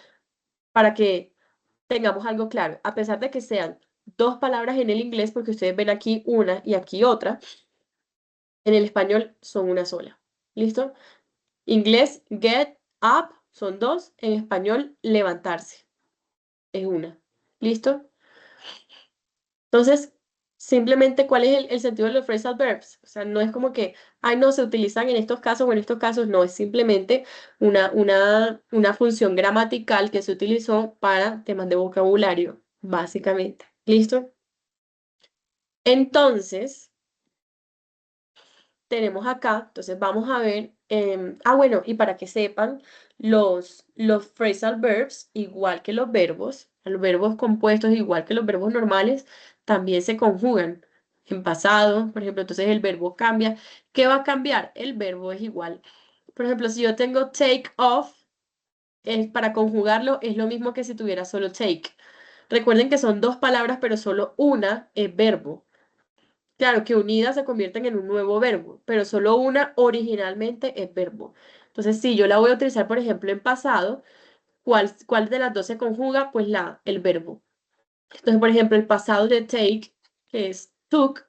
para que tengamos algo claro, a pesar de que sean dos palabras en el inglés, porque ustedes ven aquí una y aquí otra, En el español son una sola. ¿Listo? Inglés, get up son dos. En español, levantarse es una. ¿Listo? Entonces, simplemente, ¿cuál es el sentido de los phrasal verbs? O sea, no es como que, ay, no, se utilizan en estos casos o en estos casos. No, es simplemente una función gramatical que se utilizó para temas de vocabulario, básicamente. ¿Listo? Entonces, tenemos acá, entonces vamos a ver, bueno, y para que sepan, los phrasal verbs, igual que los verbos compuestos, igual que los verbos normales, también se conjugan en pasado, por ejemplo, entonces el verbo cambia. ¿Qué va a cambiar? El verbo es igual. Por ejemplo, si yo tengo take off, para conjugarlo es lo mismo que si tuviera solo take. Recuerden que son dos palabras, pero solo una es verbo. Claro que unidas se convierten en un nuevo verbo, pero solo una originalmente es verbo. Entonces, si yo la voy a utilizar, por ejemplo, en pasado, ¿cuál de las dos se conjuga? Pues el verbo. Entonces, por ejemplo, el pasado de take, que es took,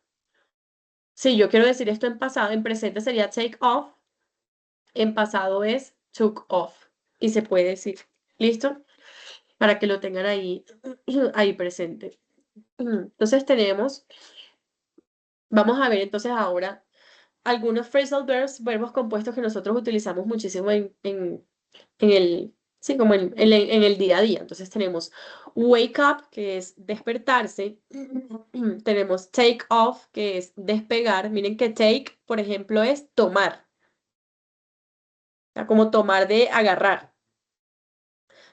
si yo quiero decir esto en pasado, en presente sería take off, en pasado es took off. Y se puede decir. ¿Listo? Para que lo tengan ahí presente. Entonces vamos a ver entonces ahora algunos phrasal verbs, verbos compuestos que nosotros utilizamos muchísimo en el, sí, como en el día a día. Entonces tenemos wake up, que es despertarse. Tenemos take off, que es despegar. Miren que take, por ejemplo, es tomar. O sea, como tomar de agarrar.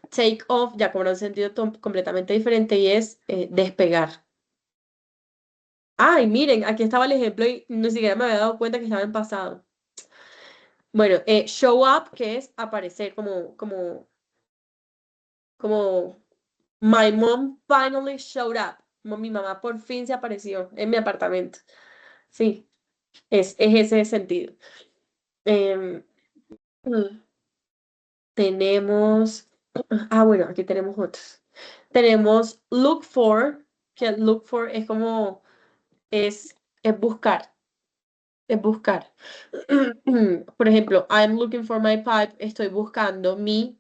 Take off ya cobra un sentido completamente diferente y es despegar. Ay, miren, aquí estaba el ejemplo y ni siquiera me había dado cuenta que estaba en pasado. Bueno, show up, que es aparecer, como my mom finally showed up. Como mi mamá por fin se apareció en mi apartamento. Sí, es ese sentido. Em, mm, tenemos, bueno, aquí tenemos otros. Tenemos look for, que look for es como, es buscar, es buscar. Por ejemplo, I'm looking for my pipe, estoy buscando mi.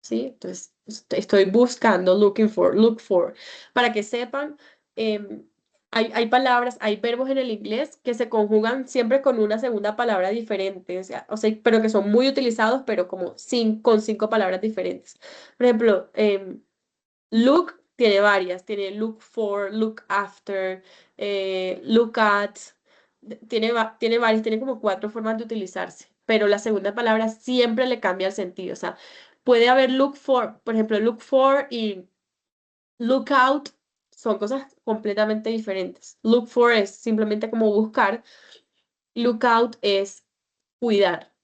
¿Sí? Entonces, estoy buscando, look for. Para que sepan, em, hay palabras, hay verbos en el inglés que se conjugan siempre con una segunda palabra diferente, o sea, pero que son muy utilizados, pero como con cinco palabras diferentes. Por ejemplo, look tiene varias, tiene look for, look after, look at, tiene varias, tiene como cuatro formas de utilizarse, pero la segunda palabra siempre le cambia el sentido, o sea, puede haber look for, por ejemplo, look for y look out son cosas completamente diferentes. Look for es simplemente como buscar, look out es cuidar,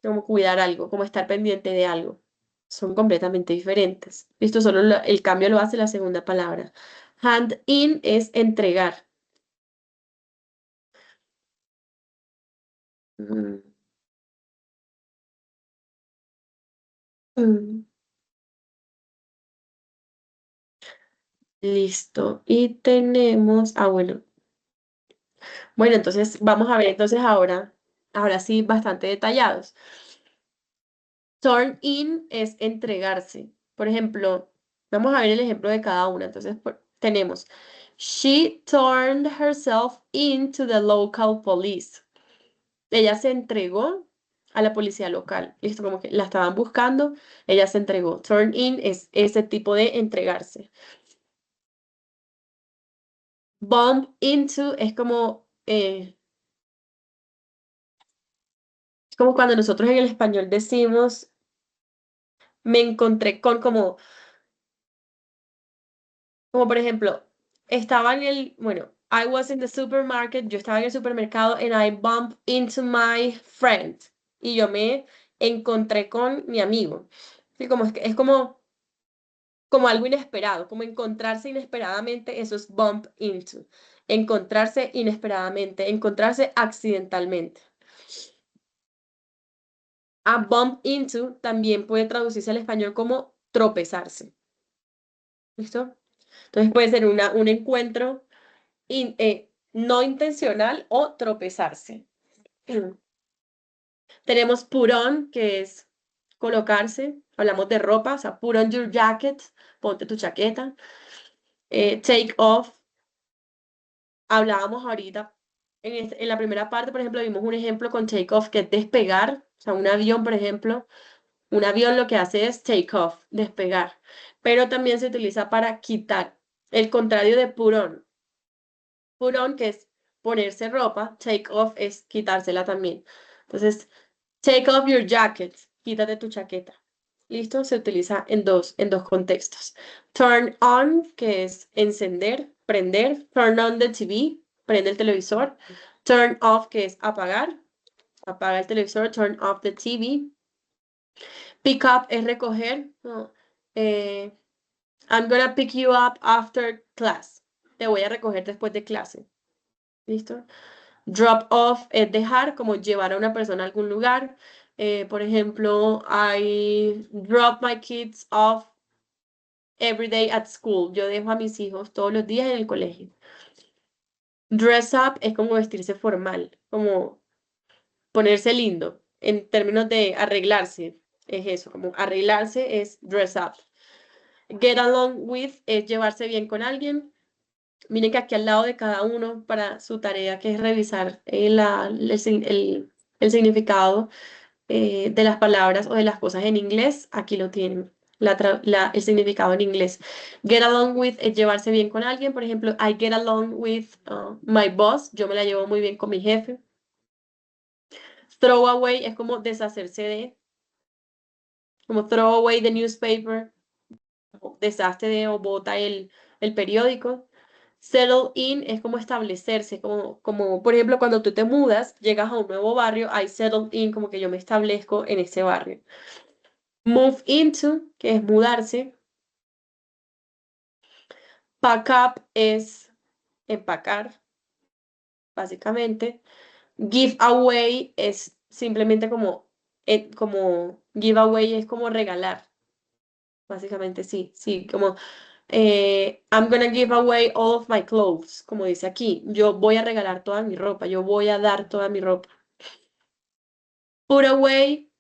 como cuidar algo, como estar pendiente de algo. Son completamente diferentes. Listo, solo el cambio lo hace la segunda palabra. Hand in es entregar. Mm, mm, Listo. Y tenemos, bueno, entonces vamos a ver entonces ahora sí, bastante detallados. Turn in es entregarse. Por ejemplo, vamos a ver el ejemplo de cada una. Entonces, tenemos, she turned herself in to the local police. Ella se entregó a la policía local. Listo, como que la estaban buscando, ella se entregó. Turn in es ese tipo de entregarse. Bump into es como cuando nosotros en el español decimos, me encontré con como por ejemplo, estaba bueno, I was in the supermarket, yo estaba en el supermercado and I bumped into my friend. Y yo me encontré con mi amigo. Sí, como es como algo inesperado, como encontrarse inesperadamente, eso es bump into. Encontrarse inesperadamente, encontrarse accidentalmente. A bump into también puede traducirse al español como tropezarse. ¿Listo? Entonces puede ser un encuentro no intencional o tropezarse. Tenemos put on, que es colocarse. Hablamos de ropa, o sea, put on your jacket, ponte tu chaqueta. Take off, hablábamos ahorita. En la primera parte, por ejemplo, vimos un ejemplo con take off, que es despegar. O sea, un avión, por ejemplo. Un avión lo que hace es take off, despegar. Pero también se utiliza para quitar. El contrario de put on. Put on, que es ponerse ropa. Take off es quitársela también. Entonces, take off your jacket. Quítate tu chaqueta. ¿Listo? Se utiliza en dos contextos. Turn on, que es encender, prender. Turn on the TV, prende el televisor. Turn off, que es apagar. Apaga el televisor. Turn off the TV. Pick up es recoger. No, eh, I'm gonna pick you up after class. Te voy a recoger después de clase. ¿Listo? Drop off es dejar, como llevar a una persona a algún lugar. Por ejemplo, I drop my kids off every day at school. Yo dejo a mis hijos todos los días en el colegio. Dress up es como vestirse formal, como ponerse lindo. En términos de arreglarse, es eso, como arreglarse es dress up. Get along with es llevarse bien con alguien. Miren que aquí al lado de cada uno para su tarea, que es revisar el significado de las palabras o de las cosas en inglés, aquí lo tienen, el significado en inglés. Get along with es llevarse bien con alguien. Por ejemplo, I get along with my boss. Yo me la llevo muy bien con mi jefe. Throw away es como deshacerse de, como throw away the newspaper, como deshazte de o bota el periódico. Settle in es como establecerse, como por ejemplo cuando tú te mudas, llegas a un nuevo barrio, I settled in, como que yo me establezco en ese barrio. Move into, que es mudarse. Pack up es empacar, básicamente. Give away es simplemente como give away es como regalar, básicamente sí, sí, como I'm gonna give away all of my clothes, como dice aquí, yo voy a regalar toda mi ropa, yo voy a dar toda mi ropa. Put away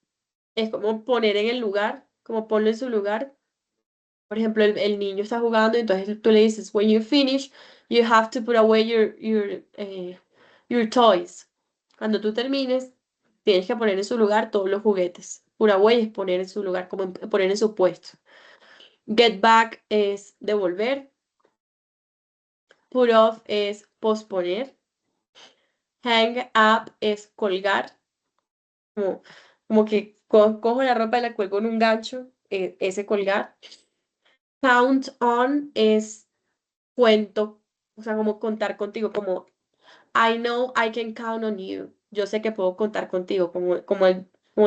es como poner en el lugar, como ponlo en su lugar. Por ejemplo, el niño está jugando, entonces tú le dices, when you finish, you have to put away your toys. Cuando tú termines, tienes que poner en su lugar todos los juguetes. Put away es poner en su lugar, como poner en su puesto. Get back es devolver. Put off es posponer. Hang up es colgar, como, como que cojo la ropa y la cuelgo en un gancho, ese colgar. Count on es cuento, o sea, como contar contigo, como I know I can count on you. Yo sé que puedo contar contigo, como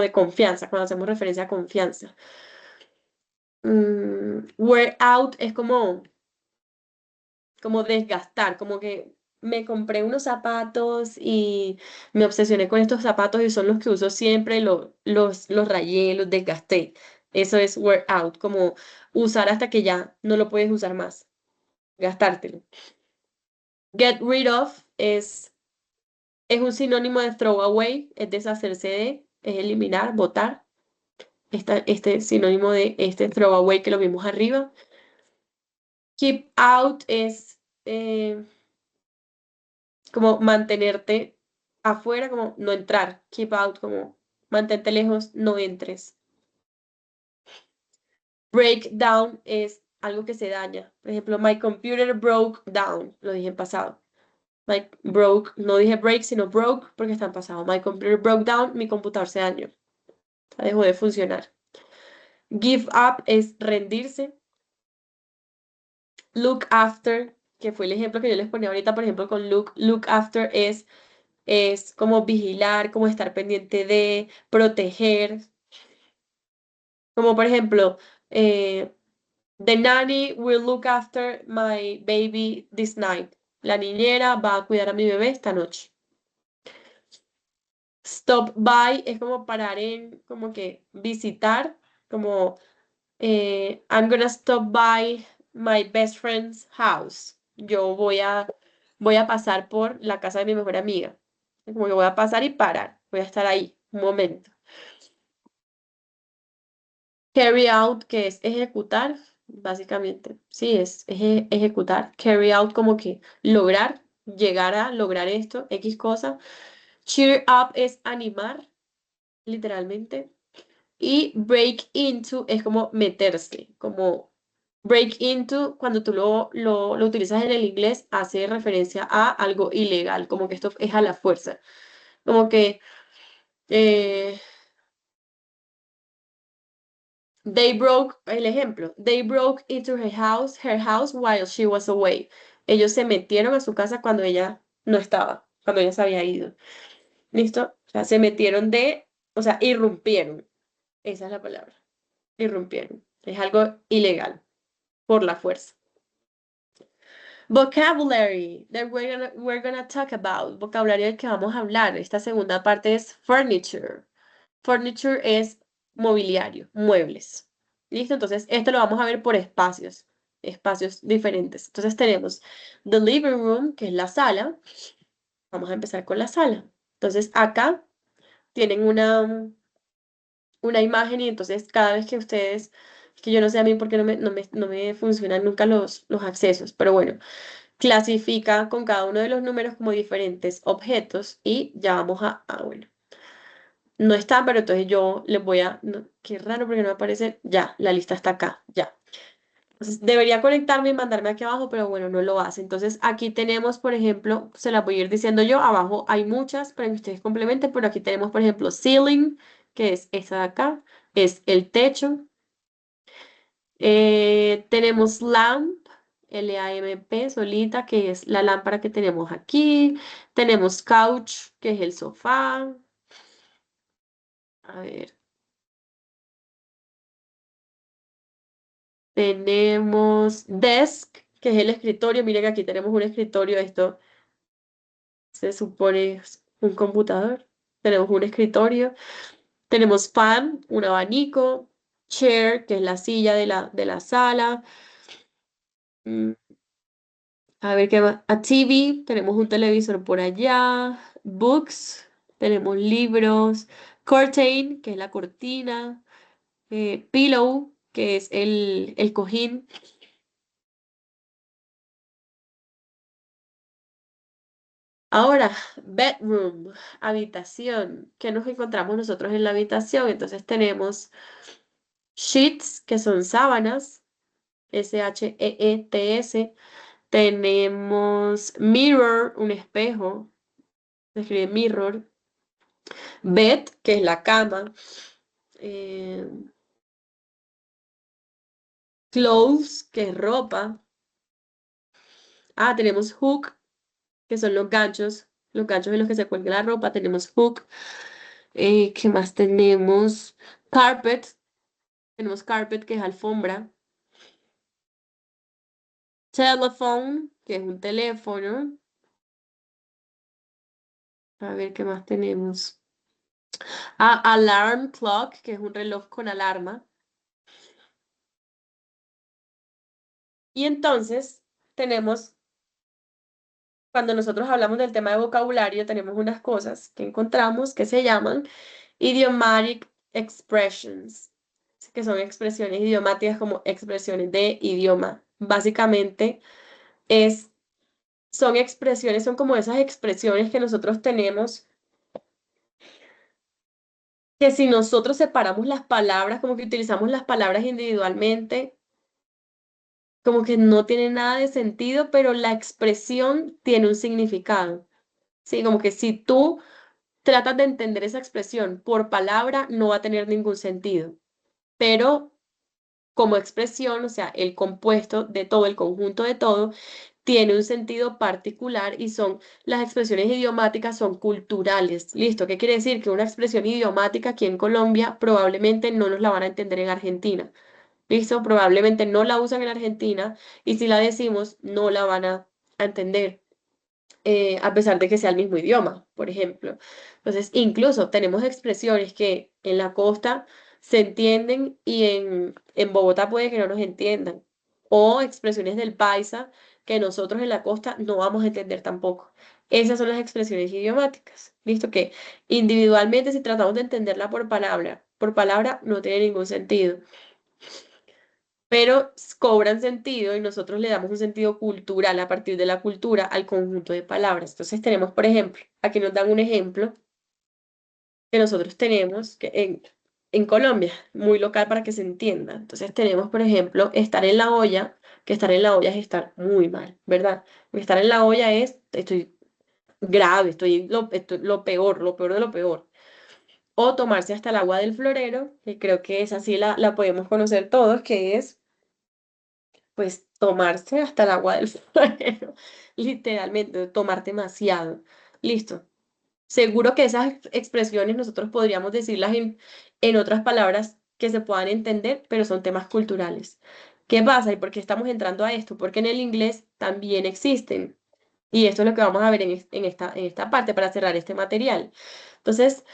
de confianza, cuando hacemos referencia a confianza. Wear out es como desgastar, como que me compré unos zapatos y me obsesioné con estos zapatos y son los que uso siempre, los rayé, los desgasté. Eso es wear out, como usar hasta que ya no lo puedes usar más, gastártelo. Get rid of es un sinónimo de throw away, es deshacerse de, es eliminar, botar. Este sinónimo de este throw away que lo vimos arriba. Keep out es como mantenerte afuera, como no entrar. Keep out, como mantente lejos, no entres. Break down es algo que se daña. Por ejemplo, my computer broke down. Lo dije en pasado. My broke, no dije break, sino broke porque está en pasado. My computer broke down, mi computador se dañó. Dejó de funcionar. Give up es rendirse. Look after, que fue el ejemplo que yo les ponía ahorita, por ejemplo, con look after es como vigilar, como estar pendiente de, proteger. Como por ejemplo, eh, the nanny will look after my baby this night. La niñera va a cuidar a mi bebé esta noche. Stop by es como parar en, como que visitar, como I'm gonna stop by my best friend's house. Yo voy a voy a pasar por la casa de mi mejor amiga. Como que voy a pasar y parar. Voy a estar ahí un momento. Carry out, que es ejecutar, básicamente. Sí, es ejecutar. Carry out como que lograr, llegar a lograr esto, X cosa. Cheer up es animar, literalmente. Y break into es como meterse, como break into, cuando tú lo utilizas en el inglés, hace referencia a algo ilegal, como que esto es a la fuerza. Como que eh, they broke, el ejemplo, they broke into her house while she was away. Ellos se metieron a su casa cuando ella no estaba, cuando ella se había ido. ¿Listo? O sea, se metieron o sea, irrumpieron. Esa es la palabra. Irrumpieron. Es algo ilegal, por la fuerza. Vocabulary that we're gonna talk about. Vocabulario del que vamos a hablar. Esta segunda parte es furniture. Furniture es mobiliario, muebles. ¿Listo? Entonces, esto lo vamos a ver por espacios, espacios diferentes. Entonces, tenemos the living room, que es la sala. Vamos a empezar con la sala. Entonces, acá tienen una imagen y entonces cada vez que ustedes, que yo no sé a mí por qué no me funcionan nunca los accesos, pero bueno, clasifica con cada uno de los números como diferentes objetos y ya vamos bueno, no está, pero entonces yo les voy qué raro porque no me aparece, ya, la lista está acá, ya. Entonces debería conectarme y mandarme aquí abajo, pero bueno, no lo hace. Entonces aquí tenemos, por ejemplo, se las voy a ir diciendo yo, abajo hay muchas para que ustedes complementen, pero aquí tenemos, por ejemplo, ceiling, que es esta de acá, es el techo. Tenemos lamp, LAMP, solita, que es la lámpara que tenemos aquí. Tenemos couch, que es el sofá. A ver, tenemos desk, que es el escritorio. Miren que aquí tenemos un escritorio. Esto se supone es un computador. Tenemos un escritorio. Tenemos fan, un abanico. Chair, que es la silla de la sala. Mm, A ver qué más. A TV, tenemos un televisor por allá. Books, tenemos libros. Curtain, que es la cortina. Pillow, que es el cojín. Ahora, bedroom, habitación. ¿Qué nos encontramos nosotros en la habitación? Entonces tenemos sheets, que son sábanas. SHEETS. Tenemos mirror, un espejo. Se escribe mirror. Bed, que es la cama. eh, Clothes, que es ropa. Tenemos hook, que son los ganchos en los que se cuelga la ropa. Tenemos hook. ¿Qué más tenemos? Carpet, tenemos carpet, que es alfombra. Telephone, que es un teléfono. A ver, ¿qué más tenemos? Alarm clock, que es un reloj con alarma. Y entonces tenemos cuando nosotros hablamos del tema de vocabulario, tenemos unas cosas que encontramos que se llaman idiomatic expressions, que son expresiones idiomáticas como expresiones de idioma. Básicamente es, son expresiones, son como esas expresiones que nosotros tenemos, que si nosotros separamos las palabras, como que utilizamos las palabras individualmente, como que no tiene nada de sentido, pero la expresión tiene un significado. Sí, como que si tú tratas de entender esa expresión por palabra, no va a tener ningún sentido. Pero como expresión, o sea, el compuesto de todo, el conjunto de todo, tiene un sentido particular y las expresiones idiomáticas son culturales. ¿Listo? ¿Qué quiere decir? Que una expresión idiomática aquí en Colombia probablemente no nos la van a entender en Argentina. ¿Listo? Probablemente no la usan en Argentina y si la decimos, no la van a entender a pesar de que sea el mismo idioma, por ejemplo. Entonces, incluso tenemos expresiones que en la costa se entienden y en Bogotá puede que no nos entiendan. o expresiones del paisa que nosotros en la costa no vamos a entender tampoco. Esas son las expresiones idiomáticas. Listo que individualmente si tratamos de entenderla por palabra no tiene ningún sentido, pero cobran sentido y nosotros le damos un sentido cultural a partir de la cultura al conjunto de palabras. Entonces tenemos, por ejemplo, aquí nos dan un ejemplo que nosotros tenemos en Colombia, muy local para que se entienda. Entonces tenemos, por ejemplo, estar en la olla, que estar en la olla es estar muy mal, ¿verdad? Estar en la olla es, estoy grave, estoy lo peor de lo peor. O tomarse hasta el agua del florero, que creo que esa sí la podemos conocer todos, que es, pues, tomarse hasta el agua del florero, literalmente, tomar demasiado. Listo. Seguro que esas expresiones nosotros podríamos decirlas en otras palabras que se puedan entender, pero son temas culturales. ¿Qué pasa y por qué estamos entrando a esto? Porque en el inglés también existen. Y esto es lo que vamos a ver en esta parte para cerrar este material. Entonces,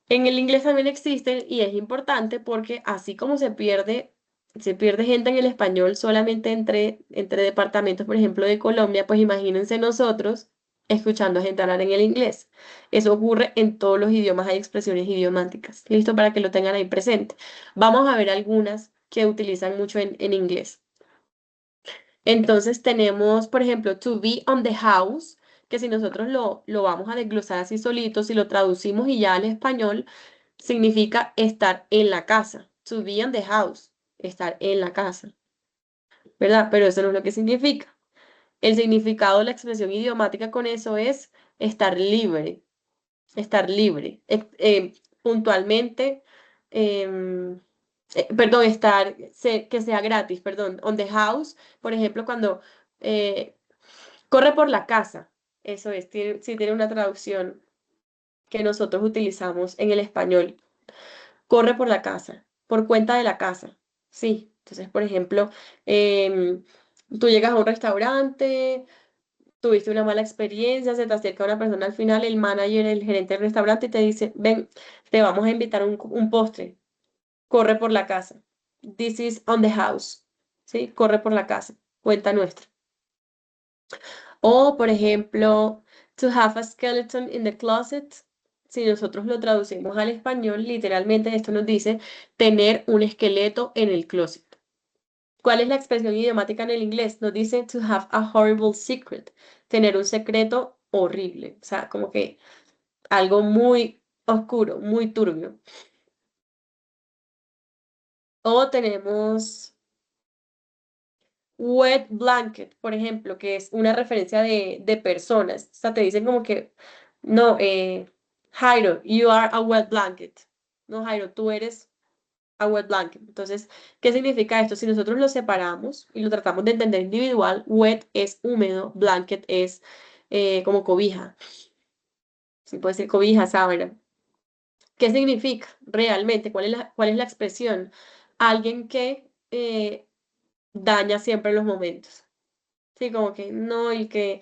en el inglés también existen y es importante porque así como se pierde gente en el español solamente entre departamentos, por ejemplo, de Colombia, pues imagínense nosotros escuchando a gente hablar en el inglés. Eso ocurre en todos los idiomas, hay expresiones idiomáticas. Listo para que lo tengan ahí presente. Vamos a ver algunas que utilizan mucho en inglés. Entonces tenemos, por ejemplo, to be on the house, que si nosotros lo vamos a desglosar así solito, si lo traducimos y ya al español, significa estar en la casa. To be on the house, estar en la casa, ¿verdad? Pero eso no es lo que significa. El significado, la expresión idiomática con eso es estar libre, estar libre. Puntualmente, em, perdón, que sea gratis, perdón. On the house, por ejemplo, cuando eh, corre por la casa, eso es, sí tiene una traducción que nosotros utilizamos en el español. Corre por la casa, por cuenta de la casa. Sí, entonces, por ejemplo, em, tú llegas a un restaurante, tuviste una mala experiencia, se te acerca una persona al final, el manager, el gerente del restaurante y te dice, ven, te vamos a invitar un postre, corre por la casa. This is on the house, ¿sí? Corre por la casa, cuenta nuestra. O, por ejemplo, to have a skeleton in the closet. Si nosotros lo traducimos al español, literalmente esto nos dice tener un esqueleto en el closet. ¿Cuál es la expresión idiomática en el inglés? Nos dice to have a horrible secret, tener un secreto horrible, o sea, como que algo muy oscuro, muy turbio. O tenemos wet blanket, por ejemplo, que es una referencia de personas. O sea, te dicen como que, no, Jairo, you are a wet blanket. No, Jairo, tú eres a wet blanket. Entonces, ¿qué significa esto? Si nosotros lo separamos y lo tratamos de entender individual, wet es húmedo, blanket es como cobija. Sí, puede ser cobija, sábana. ¿Qué significa realmente? Cuál es la expresión? Alguien que daña siempre los momentos. Sí, como que no, el que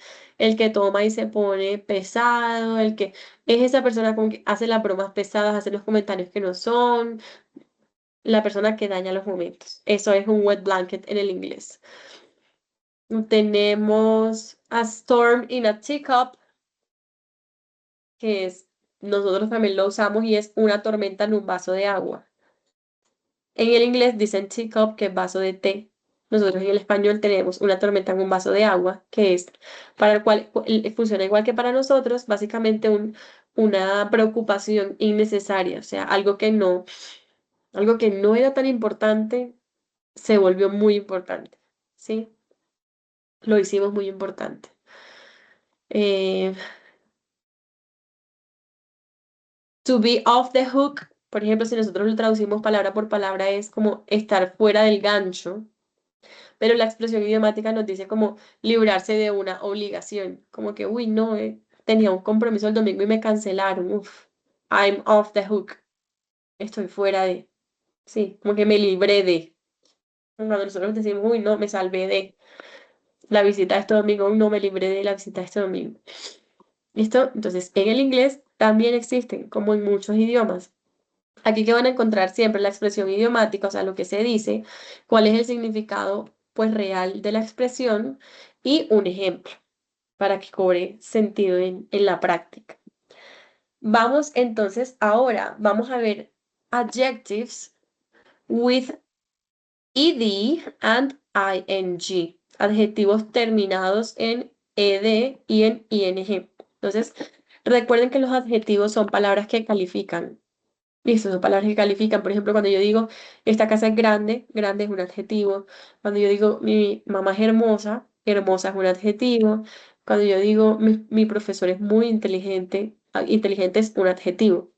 toma y se pone pesado, el que es esa persona como que hace las bromas pesadas, hace los comentarios que no son, la persona que daña los momentos. Eso es un wet blanket en el inglés. Tenemos a storm in a teacup, que es, nosotros también lo usamos y es una tormenta en un vaso de agua. En el inglés dicen teacup, que es vaso de té. Nosotros en el español tenemos una tormenta en un vaso de agua, que es para el cual funciona igual que para nosotros, básicamente una preocupación innecesaria, o sea, algo que no era tan importante se volvió muy importante, ¿sí? Lo hicimos muy importante. Eh, to be off the hook, por ejemplo, si nosotros lo traducimos palabra por palabra, es como estar fuera del gancho, pero la expresión idiomática nos dice como librarse de una obligación, como que, uy, no, tenía un compromiso el domingo y me cancelaron, uf, I'm off the hook, estoy fuera de, sí, como que me libré de. Cuando nosotros decimos, uy, no, me salvé de la visita de este domingo, no me libré de la visita de este domingo. ¿Listo? Entonces, en el inglés también existen, como en muchos idiomas. Aquí que van a encontrar siempre la expresión idiomática, o sea, lo que se dice, cuál es el significado pues real de la expresión y un ejemplo para que cobre sentido en la práctica. Vamos entonces ahora, vamos a ver adjectives with ed and ing, adjetivos terminados en ed y en ing. Entonces, recuerden que los adjetivos son palabras que califican. Listo, son palabras que califican. Por ejemplo, cuando yo digo, esta casa es grande, grande es un adjetivo. Cuando yo digo, mi mamá es hermosa, hermosa es un adjetivo. Cuando yo digo, mi profesor es muy inteligente, inteligente es un adjetivo.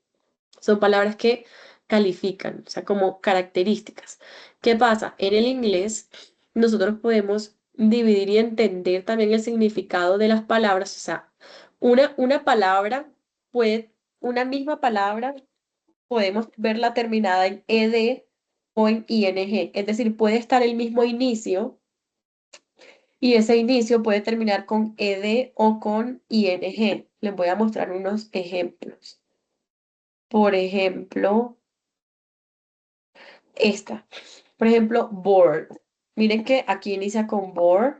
Son palabras que califican, o sea, como características. ¿Qué pasa? En el inglés, nosotros podemos dividir y entender también el significado de las palabras. O sea, una palabra puede, una misma palabra podemos verla terminada en ed o en ing. Es decir, puede estar el mismo inicio y ese inicio puede terminar con ed o con ing. Les voy a mostrar unos ejemplos. Por ejemplo, esta. Por ejemplo, bored. Miren que aquí inicia con bored,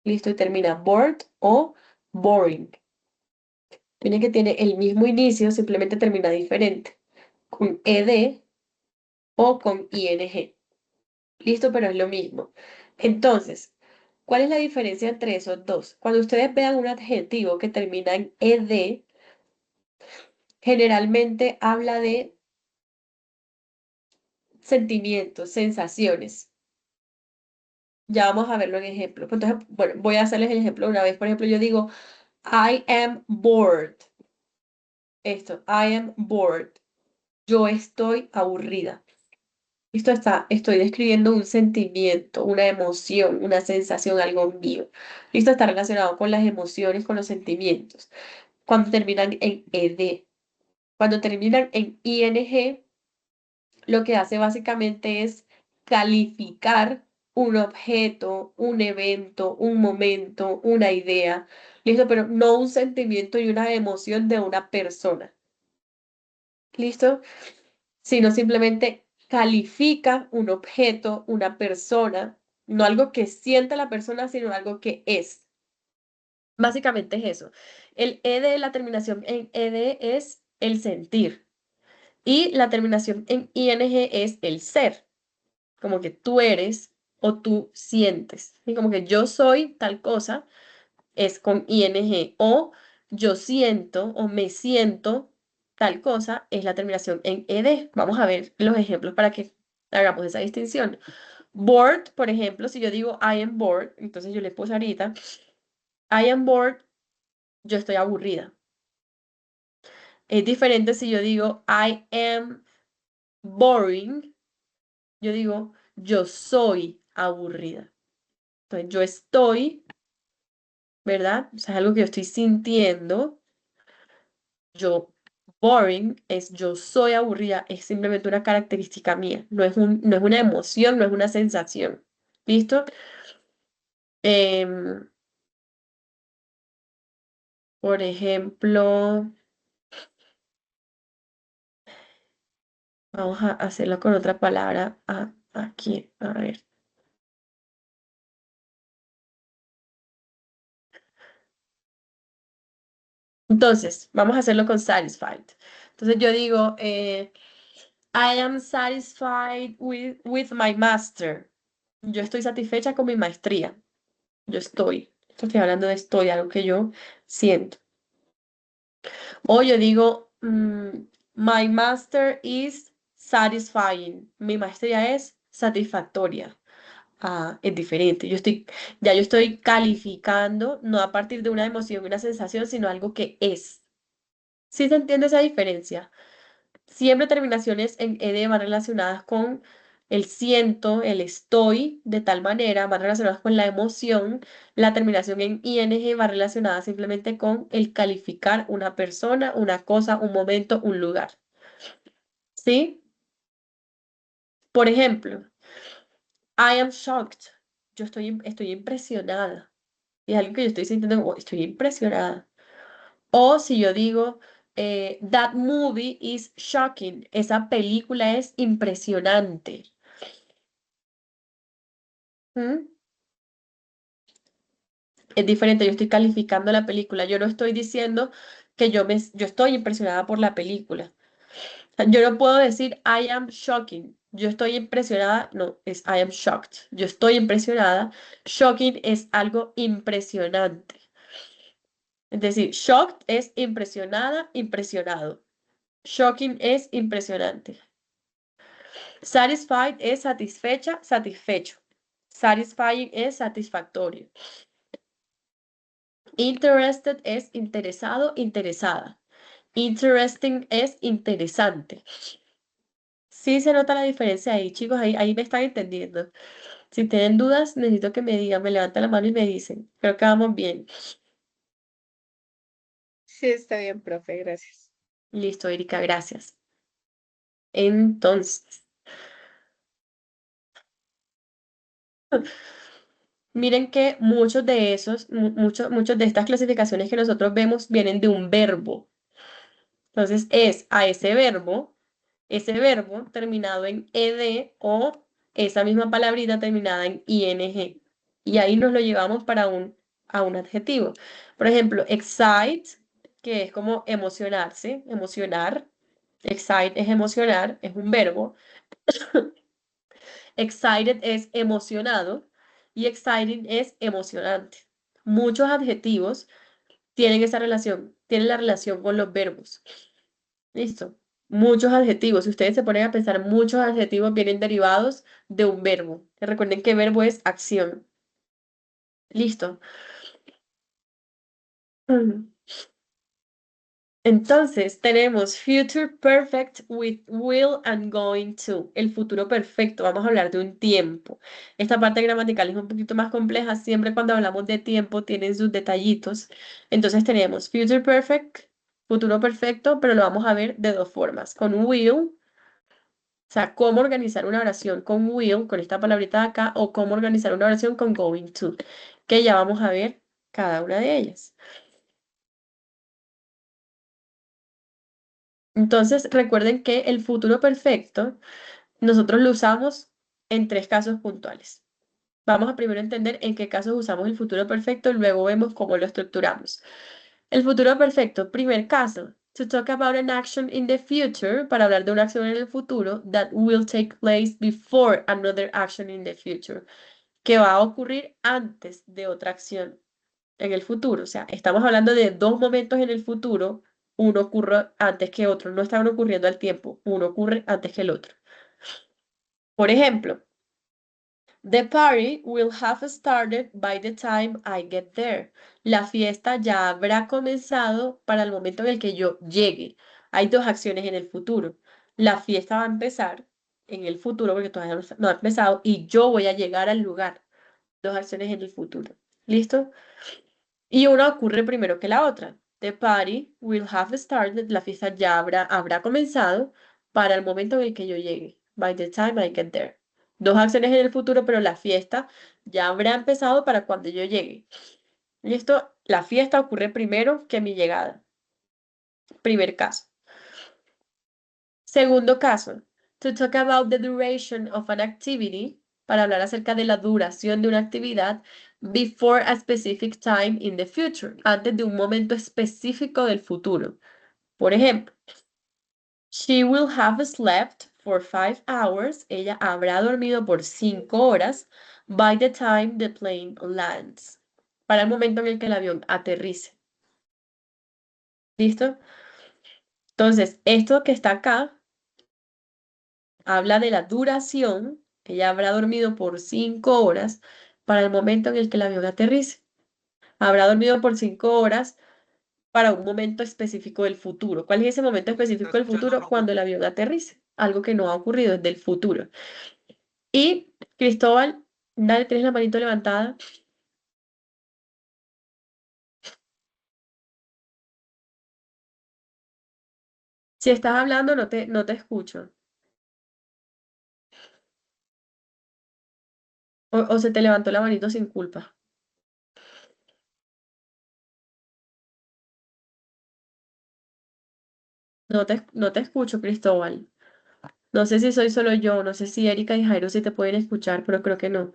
listo, y termina bored o boring. Miren que tiene el mismo inicio, simplemente termina diferente, con ed o con ing. Listo, pero es lo mismo. Entonces, ¿cuál es la diferencia entre esos dos? Cuando ustedes vean un adjetivo que termina en ed, generalmente habla de sentimientos, sensaciones. Ya vamos a verlo en ejemplo. Entonces, bueno, voy a hacerles el ejemplo una vez. Por ejemplo, yo digo, I am bored. Esto, I am bored. Yo estoy aburrida. Esto está, estoy describiendo un sentimiento, una emoción, una sensación, algo mío. Esto está relacionado con las emociones, con los sentimientos. Cuando terminan en ed, cuando terminan en ing, lo que hace básicamente es calificar un objeto, un evento, un momento, una idea. Listo, pero no un sentimiento y una emoción de una persona. ¿Listo? Sino simplemente califica un objeto, una persona, no algo que sienta la persona, sino algo que es. Básicamente es eso. El ed, la terminación en ed es el sentir y la terminación en ing es el ser, como que tú eres o tú sientes. Y como que yo soy tal cosa es con ing o yo siento o me siento tal cosa es la terminación en ed. Vamos a ver los ejemplos para que hagamos esa distinción. Bored, por ejemplo, si yo digo I am bored, entonces yo le puse ahorita I am bored, yo estoy aburrida. Es diferente si yo digo I am boring, yo digo yo soy aburrida. Entonces yo estoy, ¿verdad? O sea, es algo que yo estoy sintiendo. Yo, boring es yo soy aburrida, es simplemente una característica mía, no es una emoción, no es una sensación. ¿Listo? Em, por ejemplo, vamos a hacerlo con otra palabra aquí, a ver. Entonces, vamos a hacerlo con satisfied. Entonces yo digo, I am satisfied with my master. Yo estoy satisfecha con mi maestría. Yo estoy. Estoy hablando de estoy, algo que yo siento. O yo digo, my master is satisfying. Mi maestría es satisfactoria. Ah, es diferente. Ya yo estoy calificando, no a partir de una emoción, una sensación, sino algo que es. ¿Sí se entiende esa diferencia? Siempre terminaciones en ed van relacionadas con el siento, el estoy, de tal manera, van relacionadas con la emoción. La terminación en ing va relacionada simplemente con el calificar una persona, una cosa, un momento, un lugar. ¿Sí? Por ejemplo, I am shocked. Estoy impresionada. Y es algo que yo estoy sintiendo, como, estoy impresionada. O si yo digo, that movie is shocking. Esa película es impresionante. ¿Mm? Es diferente, yo estoy calificando la película, yo no estoy diciendo que yo estoy impresionada por la película. O sea, yo no puedo decir I am shocking, yo estoy impresionada, no, es I am shocked, yo estoy impresionada. Shocking es algo impresionante. Es decir, shocked es impresionada, impresionado. Shocking es impresionante. Satisfied es satisfecha, satisfecho. Satisfying es satisfactorio. Interested es interesado, interesada. Interesting es interesante. Sí se nota la diferencia ahí, chicos, ahí me están entendiendo. Si tienen dudas, necesito que me digan, me levantan la mano y me dicen. Creo que vamos bien. Sí, está bien, profe, gracias. Listo, Erika, gracias. Entonces, miren que muchos de estas clasificaciones que nosotros vemos vienen de un verbo. Entonces, es a ese verbo terminado en ed o esa misma palabrita terminada en ing. Y ahí nos lo llevamos a un adjetivo. Por ejemplo, excite, que es como emocionarse, emocionar. Excite es emocionar, es un verbo. Excited es emocionado y exciting es emocionante. Muchos adjetivos tienen esa relación, tienen la relación con los verbos. Listo. Muchos adjetivos. Si ustedes se ponen a pensar, muchos adjetivos vienen derivados de un verbo. Recuerden que verbo es acción. Listo. Ujú. Entonces, tenemos future perfect with will and going to. El futuro perfecto. Vamos a hablar de un tiempo. Esta parte gramatical es un poquito más compleja. Siempre cuando hablamos de tiempo tienen sus detallitos. Entonces tenemos future perfect, futuro perfecto, pero lo vamos a ver de dos formas. Con will, o sea, cómo organizar una oración con will, con esta palabrita de acá, o cómo organizar una oración con going to, que ya vamos a ver cada una de ellas. Entonces, recuerden que el futuro perfecto nosotros lo usamos en tres casos puntuales. Vamos a primero entender en qué casos usamos el futuro perfecto y luego vemos cómo lo estructuramos. El futuro perfecto, primer caso, to talk about an action in the future, para hablar de una acción en el futuro that will take place before another action in the future, que va a ocurrir antes de otra acción en el futuro. O sea, estamos hablando de dos momentos en el futuro, uno ocurre antes que otro, no están ocurriendo al tiempo, uno ocurre antes que el otro. Por ejemplo, the party will have started by the time I get there. La fiesta ya habrá comenzado para el momento en el que yo llegue. Hay dos acciones en el futuro. La fiesta va a empezar en el futuro porque todavía no ha empezado y yo voy a llegar al lugar. Dos acciones en el futuro. ¿Listo? Y una ocurre primero que la otra. The party will have started. La fiesta ya habrá comenzado para el momento en el que yo llegue. By the time I get there. Dos acciones en el futuro, pero la fiesta ya habrá empezado para cuando yo llegue. ¿Listo? La fiesta ocurre primero que mi llegada. Primer caso. Segundo caso. To talk about the duration of an activity. Para hablar acerca de la duración de una actividad. Before a specific time in the future. Antes de un momento específico del futuro. Por ejemplo, she will have slept for 5 hours. Ella habrá dormido por 5 horas by the time the plane lands. Para el momento en el que el avión aterrice. ¿Listo? Entonces, esto que está acá habla de la duración. Ella habrá dormido por 5 horas para el momento en el que el avión aterrice. Habrá dormido por 5 horas para un momento específico del futuro. ¿Cuál es ese momento específico del futuro? Cuando el avión aterrice. Algo que no ha ocurrido, es del futuro. Y Cristóbal, dale, tienes la manito levantada. Si estás hablando, no te escucho. O se te levantó la manito sin culpa. No te escucho, Cristóbal. No sé si soy solo yo, no sé si Erika y Jairo sí te pueden escuchar, pero creo que no.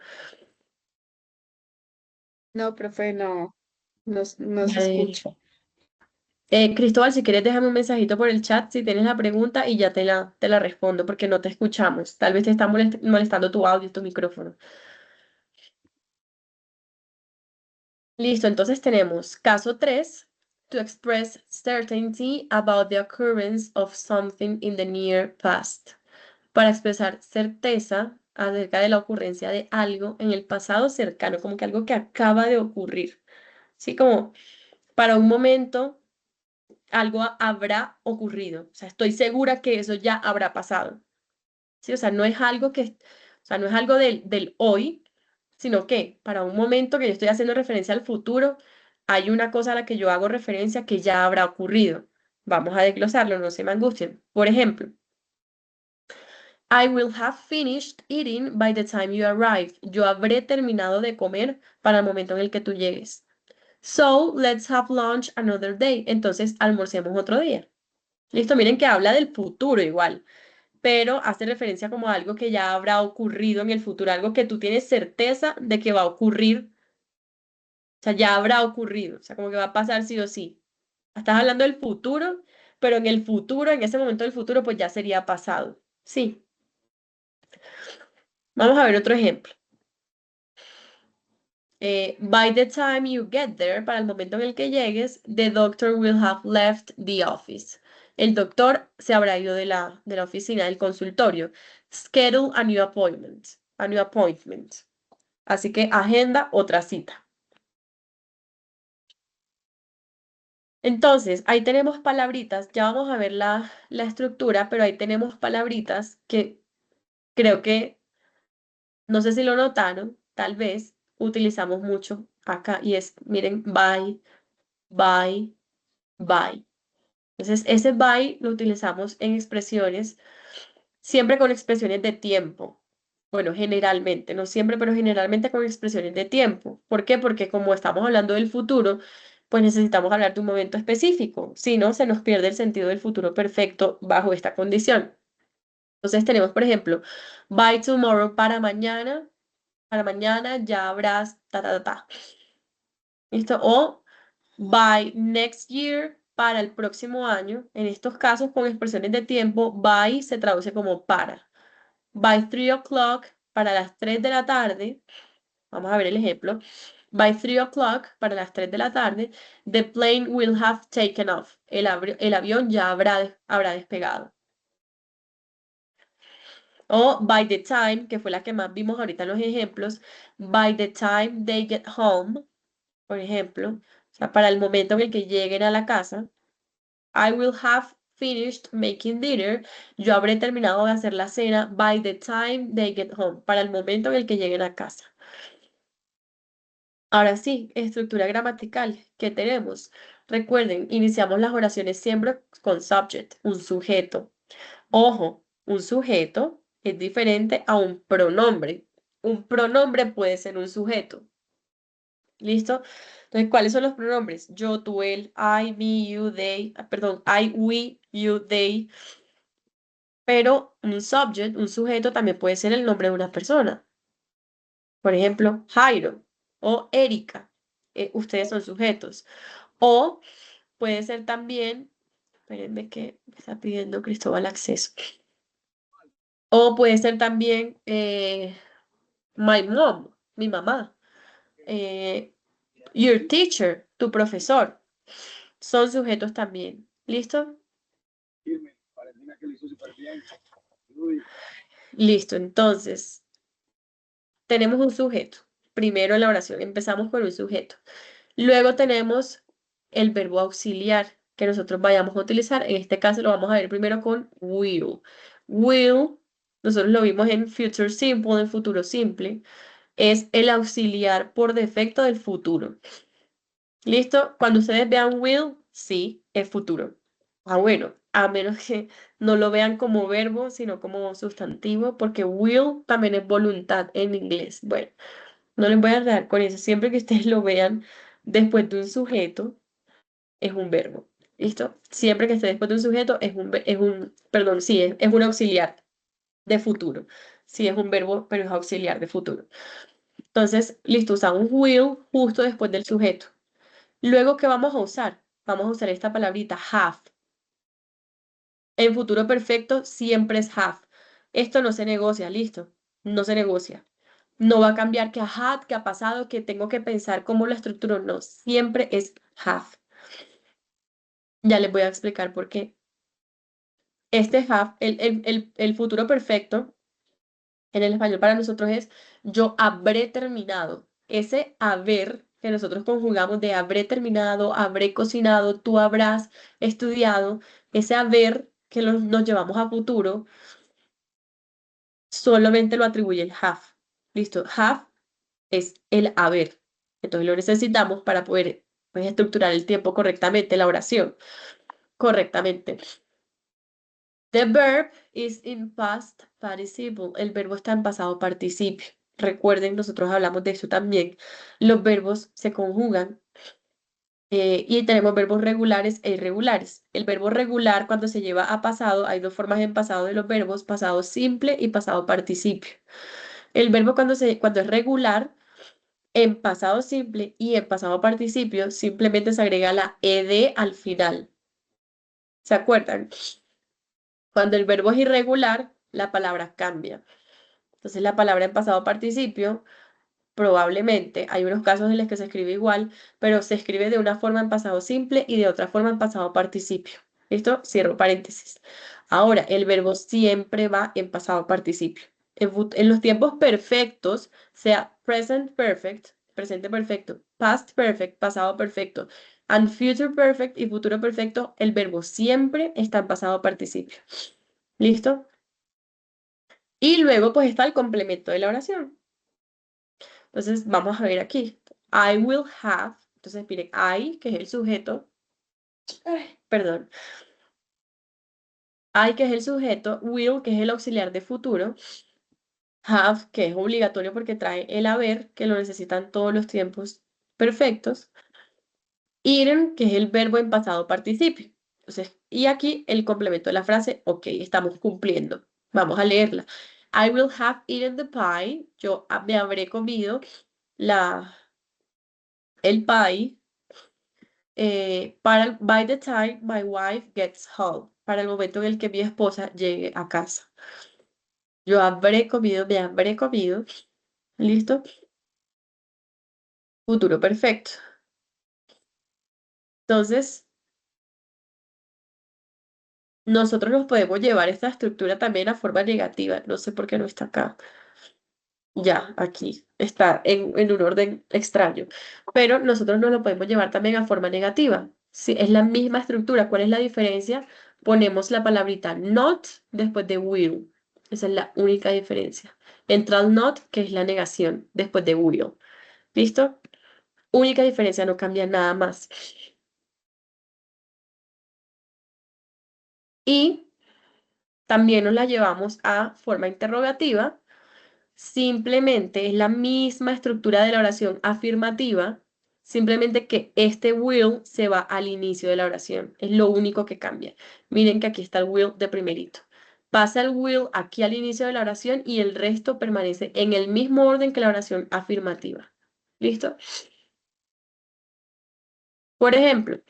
No, profe, no se Vale. escucha. Cristóbal, si quieres déjame un mensajito por el chat si tienes la pregunta y ya te la respondo porque no te escuchamos. Tal vez te está molestando tu audio, tu micrófono. Listo, entonces tenemos caso 3. To express certainty about the occurrence of something in the near past. Para expresar certeza acerca de la ocurrencia de algo en el pasado cercano, como que algo que acaba de ocurrir. Sí, como para un momento algo habrá ocurrido. O sea, estoy segura que eso ya habrá pasado. Sí, o sea, no es algo o sea, no es algo del hoy, sino que para un momento que yo estoy haciendo referencia al futuro, hay una cosa a la que yo hago referencia que ya habrá ocurrido. Vamos a desglosarlo, no se me angustien. Por ejemplo, I will have finished eating by the time you arrive. Yo habré terminado de comer para el momento en el que tú llegues. So, let's have lunch another day. Entonces, almorcemos otro día. Listo, miren que habla del futuro igual, pero hace referencia como a algo que ya habrá ocurrido en el futuro, algo que tú tienes certeza de que va a ocurrir, o sea, ya habrá ocurrido, o sea, como que va a pasar sí o sí. Estás hablando del futuro, pero en el futuro, en ese momento del futuro, pues ya sería pasado. Sí, vamos a ver otro ejemplo. By the time you get there, para el momento en el que llegues, the doctor will have left the office. El doctor se habrá ido de la oficina, del consultorio. Schedule a new appointment. A new appointment. Así que agenda otra cita. Entonces, ahí tenemos palabritas. Ya vamos a ver la estructura, pero ahí tenemos palabritas que creo que, no sé si lo notaron, tal vez utilizamos mucho acá. Y es, miren, bye, bye. By. Entonces, ese by lo utilizamos en expresiones, siempre con expresiones de tiempo. Bueno, generalmente, no siempre, pero generalmente con expresiones de tiempo. ¿Por qué? Porque como estamos hablando del futuro, pues necesitamos hablar de un momento específico. Si no, se nos pierde el sentido del futuro perfecto bajo esta condición. Entonces tenemos, por ejemplo, by tomorrow para mañana ya habrás ta, ta, ta, ta. ¿Listo? O by next year, para el próximo año. En estos casos, con expresiones de tiempo, by se traduce como para. By 3 o'clock, para las 3 de la tarde. Vamos a ver el ejemplo. By 3 o'clock, para las 3 de la tarde, the plane will have taken off. El avión ya habrá despegado. O by the time, que fue la que más vimos ahorita en los ejemplos, by the time they get home, por ejemplo, o sea, para el momento en el que lleguen a la casa. I will have finished making dinner. Yo habré terminado de hacer la cena by the time they get home. Para el momento en el que lleguen a casa. Ahora sí, estructura gramatical. ¿Qué tenemos? Recuerden, iniciamos las oraciones siempre con subject, un sujeto. Ojo, un sujeto es diferente a un pronombre. Un pronombre puede ser un sujeto. ¿Listo? Entonces, ¿cuáles son los pronombres? Yo, tú, él, I, me, you, they, perdón, I, we, you, they. Pero un subject, un sujeto, también puede ser el nombre de una persona. Por ejemplo, Jairo o Erika. Ustedes son sujetos. O puede ser también, espérenme que me está pidiendo Cristóbal acceso. O puede ser también my mom, mi mamá. Eh, your teacher, tu profesor. Son sujetos también. ¿Listo? Listo. Entonces, tenemos un sujeto. Primero en la oración empezamos con un sujeto. Luego tenemos el verbo auxiliar que nosotros vayamos a utilizar. En este caso lo vamos a ver primero con will. Will, nosotros lo vimos en future simple, en futuro simple, es el auxiliar por defecto del futuro. ¿Listo? Cuando ustedes vean will, sí, es futuro. Ah, bueno, a menos que no lo vean como verbo, sino como sustantivo, porque will también es voluntad en inglés. Bueno, no les voy a dar con eso. Siempre que ustedes lo vean después de un sujeto, es un verbo. ¿Listo? Siempre que esté después de un sujeto, perdón, sí, es un auxiliar de futuro. Sí, es un verbo, pero es auxiliar de futuro. Entonces, listo, usamos will justo después del sujeto. Luego, ¿qué vamos a usar? Vamos a usar esta palabrita have. En futuro perfecto siempre es have. Esto no se negocia, listo. No se negocia. No va a cambiar que a had, que ha pasado, que tengo que pensar cómo lo estructuro. No, siempre es have. Ya les voy a explicar por qué. Este have, el futuro perfecto en el español para nosotros es yo habré terminado. Ese haber que nosotros conjugamos de habré terminado, habré cocinado, tú habrás estudiado, ese haber que nos llevamos a futuro, solamente lo atribuye el have. Listo, have es el haber. Entonces lo necesitamos para poder pues, estructurar el tiempo correctamente, la oración correctamente. The verb is in past participle. El verbo está en pasado participio. Recuerden, nosotros hablamos de eso también. Los verbos se conjugan y tenemos verbos regulares e irregulares. El verbo regular, cuando se lleva a pasado, hay dos formas en pasado de los verbos, pasado simple y pasado participio. El verbo cuando es regular, en pasado simple y en pasado participio, simplemente se agrega la ed al final. ¿Se acuerdan? Cuando el verbo es irregular, la palabra cambia. Entonces la palabra en pasado participio, probablemente, hay unos casos en los que se escribe igual, pero se escribe de una forma en pasado simple y de otra forma en pasado participio. ¿Listo? Cierro paréntesis. Ahora, el verbo siempre va en pasado participio. En los tiempos perfectos, sea present perfect, presente perfecto, past perfect, pasado perfecto, and future perfect y futuro perfecto, el verbo siempre está en pasado participio. ¿Listo? Y luego pues está el complemento de la oración. Entonces vamos a ver aquí. I will have. Entonces miren, I, que es el sujeto. Perdón. I, que es el sujeto. Will, que es el auxiliar de futuro. Have, que es obligatorio porque trae el haber, que lo necesitan todos los tiempos perfectos. Eaten, que es el verbo en pasado participio. Entonces, y aquí el complemento de la frase, ok, estamos cumpliendo. Vamos a leerla. I will have eaten the pie. Yo me habré comido el pie by the time my wife gets home. Para el momento en el que mi esposa llegue a casa. Yo habré comido, me habré comido. ¿Listo? Futuro perfecto. Entonces, nosotros nos podemos llevar esta estructura también a forma negativa. No sé por qué no está acá. Ya, aquí está en un orden extraño. Pero nosotros nos lo podemos llevar también a forma negativa. Si es la misma estructura, ¿cuál es la diferencia? Ponemos la palabrita not después de will. Esa es la única diferencia. Entra el not, que es la negación, después de will. ¿Listo? Única diferencia, no cambia nada más. Y también nos la llevamos a forma interrogativa. Simplemente es la misma estructura de la oración afirmativa, simplemente que este will se va al inicio de la oración. Es lo único que cambia. Miren que aquí está el will de primerito. Pasa el will aquí al inicio de la oración y el resto permanece en el mismo orden que la oración afirmativa. ¿Listo? Por ejemplo,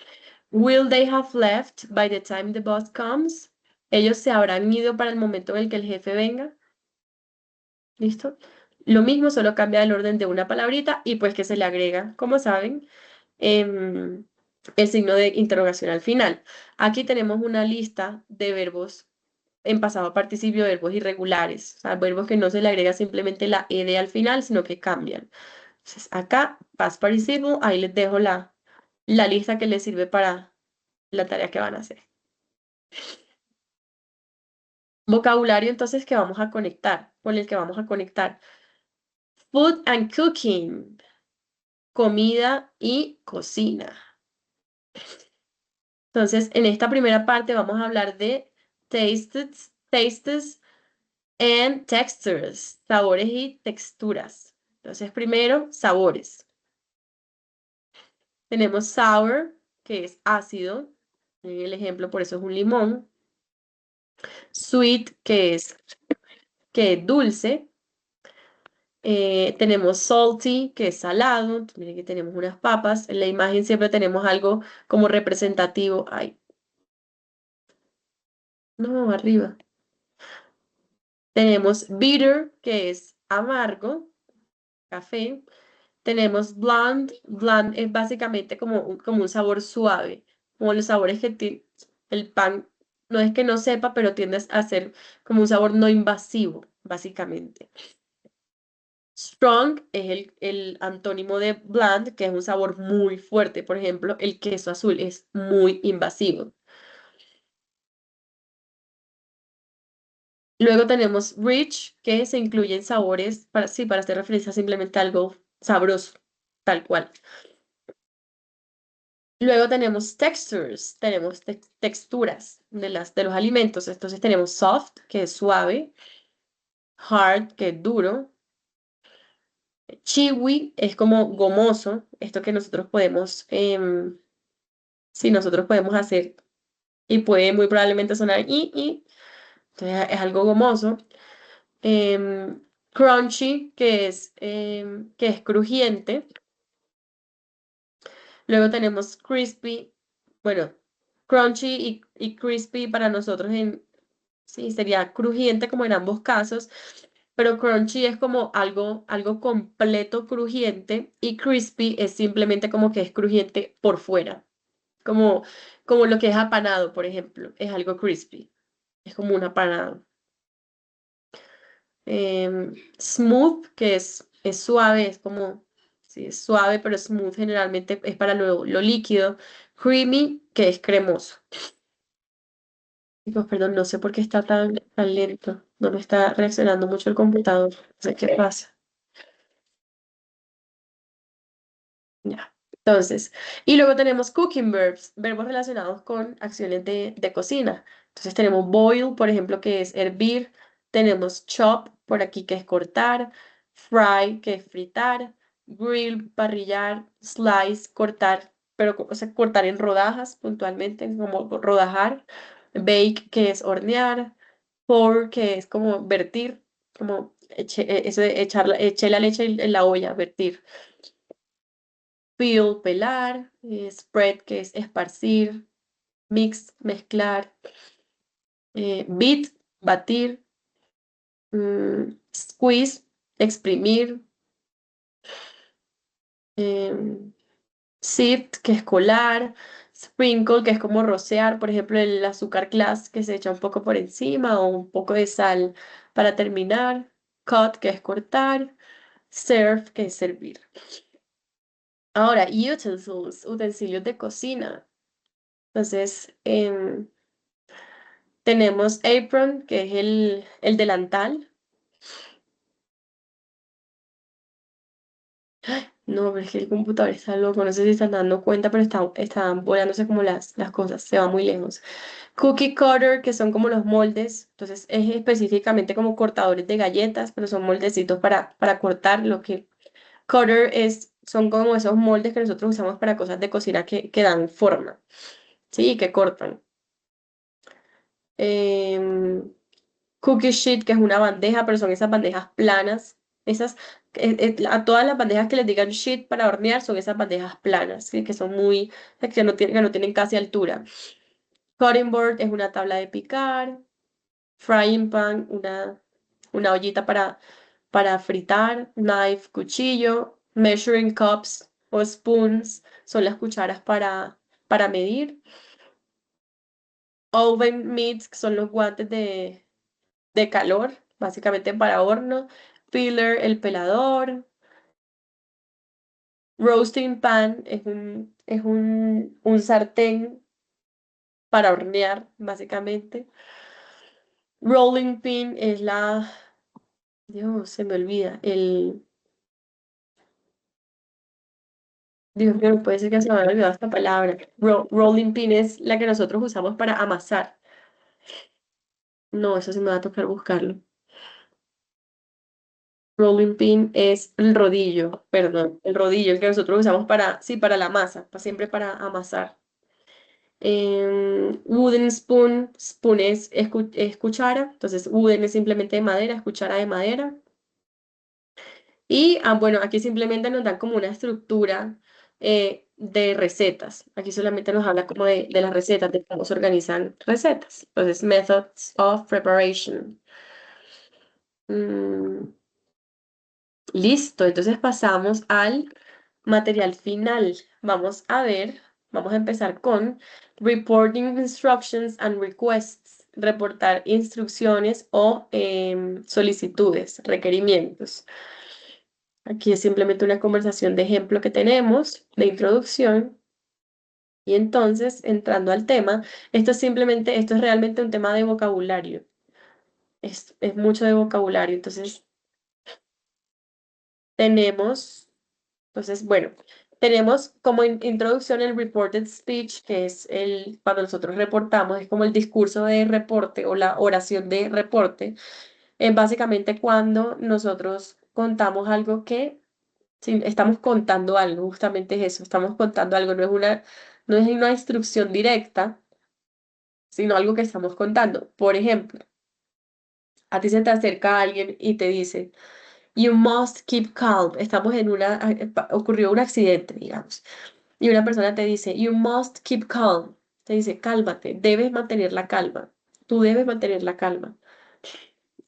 will they have left by the time the boss comes? Ellos se habrán ido para el momento en el que el jefe venga. ¿Listo? Lo mismo, solo cambia el orden de una palabrita y pues que se le agrega, como saben, em, el signo de interrogación al final. Aquí tenemos una lista de verbos en pasado participio, verbos irregulares, o sea, verbos que no se le agrega simplemente la ed al final, sino que cambian. Entonces, acá, past participle, ahí les dejo la lista que les sirve para la tarea que van a hacer. Vocabulario, entonces, que vamos a conectar, con el que vamos a conectar. Food and cooking. Comida y cocina. Entonces, en esta primera parte vamos a hablar de tastes and textures, sabores y texturas. Entonces, primero, sabores. Tenemos sour, que es ácido. El ejemplo por eso es un limón. Sweet, que es dulce. Tenemos salty, que es salado. Entonces, miren que tenemos unas papas. En la imagen siempre tenemos algo como representativo. Ay, no, arriba. Tenemos bitter, que es amargo, café. Tenemos blonde. Blonde es básicamente como un sabor suave, como los sabores que tiene el pan. No es que no sepa, pero tiende a ser como un sabor no invasivo, básicamente. Strong es el antónimo de bland, que es un sabor muy fuerte. Por ejemplo, el queso azul es muy invasivo. Luego tenemos rich, que se incluyen sabores para, sí, para hacer referencia simplemente a algo sabroso, tal cual. Luego tenemos textures, tenemos texturas de los alimentos. Entonces tenemos soft, que es suave, hard, que es duro, chewy es como gomoso, esto que nosotros podemos, si nosotros podemos hacer y puede muy probablemente sonar entonces es algo gomoso. Crunchy, que es crujiente. Luego tenemos crispy, bueno, crunchy y crispy para nosotros sí, sería crujiente como en ambos casos, pero crunchy es como algo completo crujiente y crispy es simplemente como que es crujiente por fuera, como, como lo que es apanado, por ejemplo, es algo crispy, es como un apanado. Smooth, que es suave, es como, sí, es suave, pero smooth generalmente es para lo líquido. Creamy, que es cremoso. Chicos, perdón, no sé por qué está tan lento. No me está reaccionando mucho el computador. No sé qué pasa. Ya. Entonces, y luego tenemos cooking verbs, verbos relacionados con acciones de cocina. Entonces tenemos boil, por ejemplo, que es hervir. Tenemos chop, por aquí, que es cortar. Fry, que es fritar. Grill, parrillar. Slice, cortar, pero o sea, cortar en rodajas puntualmente, como rodajar. Bake, que es hornear. Pour, que es como vertir, como eso de eché la leche en la olla, vertir. Peel, pelar, spread, que es esparcir, mix, mezclar, beat, batir, squeeze, exprimir, em, sift, que es colar, sprinkle, que es como rociar, por ejemplo, el azúcar glass que se echa un poco por encima o un poco de sal para terminar, cut, que es cortar, serve, que es servir. Ahora, utensils, utensilios de cocina. Entonces, tenemos apron, que es el delantal. No, pero es que el computador está loco, no sé si están dando cuenta, pero están volándose como las cosas, se va muy lejos. Cookie cutter, que son como los moldes, entonces es específicamente como cortadores de galletas, pero son moldecitos para cortar. Lo que cutter son como esos moldes que nosotros usamos para cosas de cocina que dan forma, ¿sí? Que cortan. Em, Cookie sheet, que es una bandeja, pero son esas bandejas planas. Esas, a todas las bandejas que les digan sheet para hornear son esas bandejas planas, que son muy, que no tienen casi altura. Cutting board es una tabla de picar. Frying pan, una ollita para fritar. Knife, cuchillo. Measuring cups o spoons son las cucharas para medir. Oven mitts, que son los guantes de calor, básicamente para horno. Peeler, el pelador. Roasting pan es un sartén para hornear, básicamente. Rolling pin es Dios, se me olvida. Dios mío, no puede ser que se me haya olvidado esta palabra. Rolling pin es la que nosotros usamos para amasar. No, eso sí me va a tocar buscarlo. Rolling pin es el rodillo, perdón, el rodillo, el que nosotros usamos sí, para la masa, siempre para amasar. Wooden spoon, spoon es cuchara, entonces wooden es simplemente de madera, es cuchara de madera. Y bueno, aquí simplemente nos dan como una estructura de recetas. Aquí solamente nos habla como de las recetas, de cómo se organizan recetas. Entonces, methods of preparation. Mm, listo, entonces pasamos al material final. Vamos a empezar con reporting instructions and requests. Reportar instrucciones o solicitudes, requerimientos. Aquí es simplemente una conversación de ejemplo que tenemos, de introducción. Y entonces, entrando al tema, esto es realmente un tema de vocabulario. Es mucho de vocabulario. Tenemos, bueno, tenemos como introducción el reported speech, que es cuando nosotros reportamos, es como el discurso de reporte o la oración de reporte. Es básicamente cuando nosotros contamos algo que sí, estamos contando algo, justamente es eso, estamos contando algo, no es una instrucción directa, sino algo que estamos contando. Por ejemplo, a ti se te acerca alguien y te dice, You must keep calm. Estamos en ocurrió un accidente, digamos, y una persona te dice, You must keep calm. Te dice, cálmate, debes mantener la calma. Tú debes mantener la calma.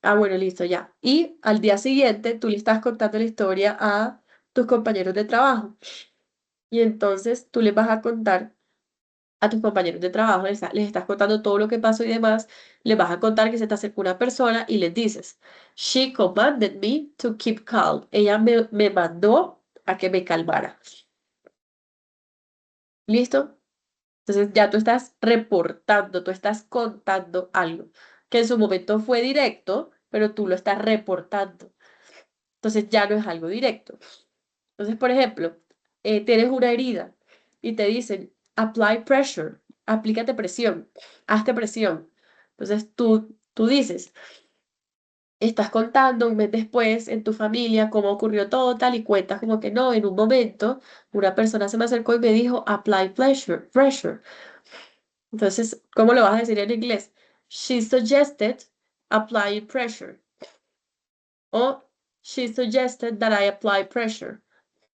Ah, bueno, listo, ya. Y al día siguiente tú le estás contando la historia a tus compañeros de trabajo. Y entonces tú les vas a contar a tus compañeros de trabajo, les estás contando todo lo que pasó y demás, les vas a contar que se te acercó una persona y les dices, She commanded me to keep calm. Ella me mandó a que me calmara. ¿Listo? Entonces ya tú estás reportando, tú estás contando algo que en su momento fue directo, pero tú lo estás reportando. Entonces ya no es algo directo. Entonces, por ejemplo, tienes una herida y te dicen, apply pressure, aplícate presión, hazte presión. Entonces tú dices, estás contando un mes después en tu familia cómo ocurrió todo tal y cuentas como que no, en un momento una persona se me acercó y me dijo, apply pressure. Entonces, ¿cómo lo vas a decir en inglés? She suggested apply pressure. O she suggested that I apply pressure.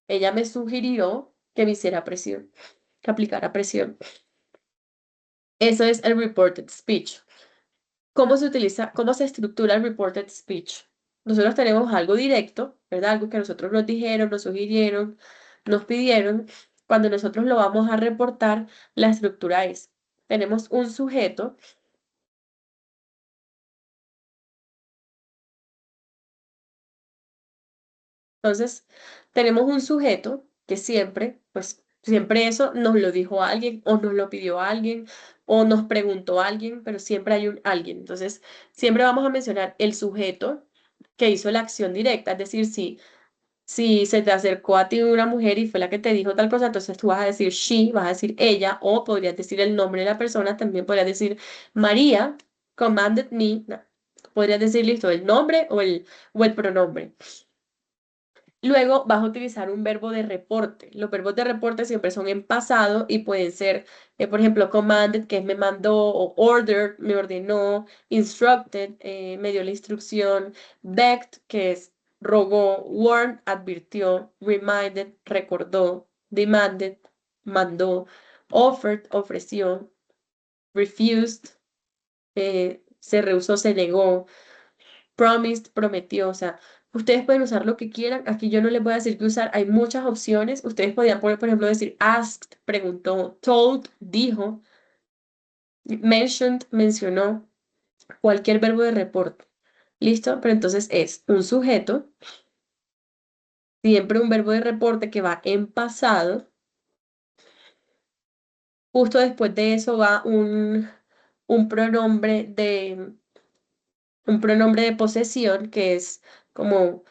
Ella me sugirió que me hiciera presión, que aplicara presión. Eso es el reported speech. ¿Cómo se utiliza, cómo se estructura el reported speech? Nosotros tenemos algo directo, ¿verdad? Algo que nosotros nos dijeron, nos sugirieron, nos pidieron. Cuando nosotros lo vamos a reportar, la estructura es, tenemos un sujeto. Entonces, tenemos un sujeto que siempre, pues siempre eso nos lo dijo alguien o nos lo pidió alguien o nos preguntó alguien, pero siempre hay un alguien. Entonces, siempre vamos a mencionar el sujeto que hizo la acción directa, es decir, si se te acercó a ti una mujer y fue la que te dijo tal cosa, entonces tú vas a decir she, vas a decir ella, o podrías decir el nombre de la persona, también podrías decir María commanded me, no, podrías decir listo, el nombre o el pronombre. Luego vas a utilizar un verbo de reporte. Los verbos de reporte siempre son en pasado y pueden ser, por ejemplo, commanded, que es me mandó, o ordered, me ordenó, instructed, me dio la instrucción, begged, que es rogó, warned, advirtió, reminded, recordó, demanded, mandó, offered, ofreció, refused, se rehusó, se negó, promised, prometió, o sea, ustedes pueden usar lo que quieran. Aquí yo no les voy a decir que usar, hay muchas opciones. Ustedes podrían poner, por ejemplo, decir asked, preguntó, told, dijo, mentioned, mencionó, cualquier verbo de reporte. ¿Listo? Pero entonces es un sujeto, siempre un verbo de reporte que va en pasado. Justo después de eso va un pronombre un pronombre de posesión que es como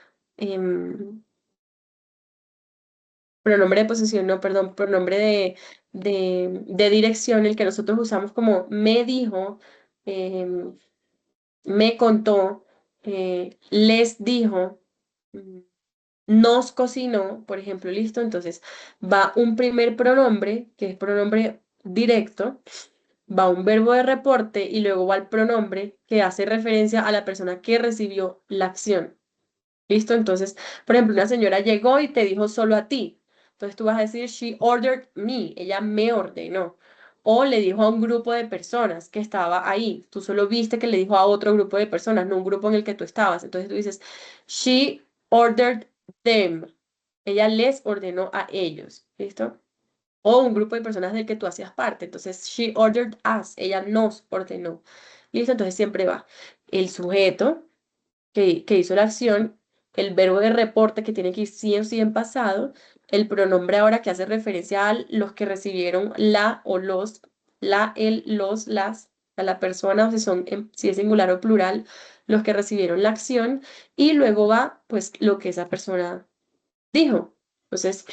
pronombre de posesión, no, perdón, pronombre de dirección, el que nosotros usamos como me dijo, em, me contó, les dijo, mm, nos cocinó, por ejemplo, listo. Entonces va un primer pronombre, que es pronombre directo, va un verbo de reporte y luego va el pronombre que hace referencia a la persona que recibió la acción. ¿Listo? Entonces, por ejemplo, una señora llegó y te dijo solo a ti. Entonces tú vas a decir, she ordered me, ella me ordenó. O le dijo a un grupo de personas que estaba ahí. Tú solo viste que le dijo a otro grupo de personas, no un grupo en el que tú estabas. Entonces tú dices, she ordered them. Ella les ordenó a ellos. ¿Listo? O un grupo de personas del que tú hacías parte. Entonces, she ordered us. Ella nos ordenó. ¿Listo? Entonces siempre va el sujeto que hizo la acción, el verbo de reporte que tiene que ir sí o sí en pasado, el pronombre ahora que hace referencia a los que recibieron la o los, la, el, los, las, a la persona, o si son, si es singular o plural, los que recibieron la acción, y luego va, pues, lo que esa persona dijo. Entonces,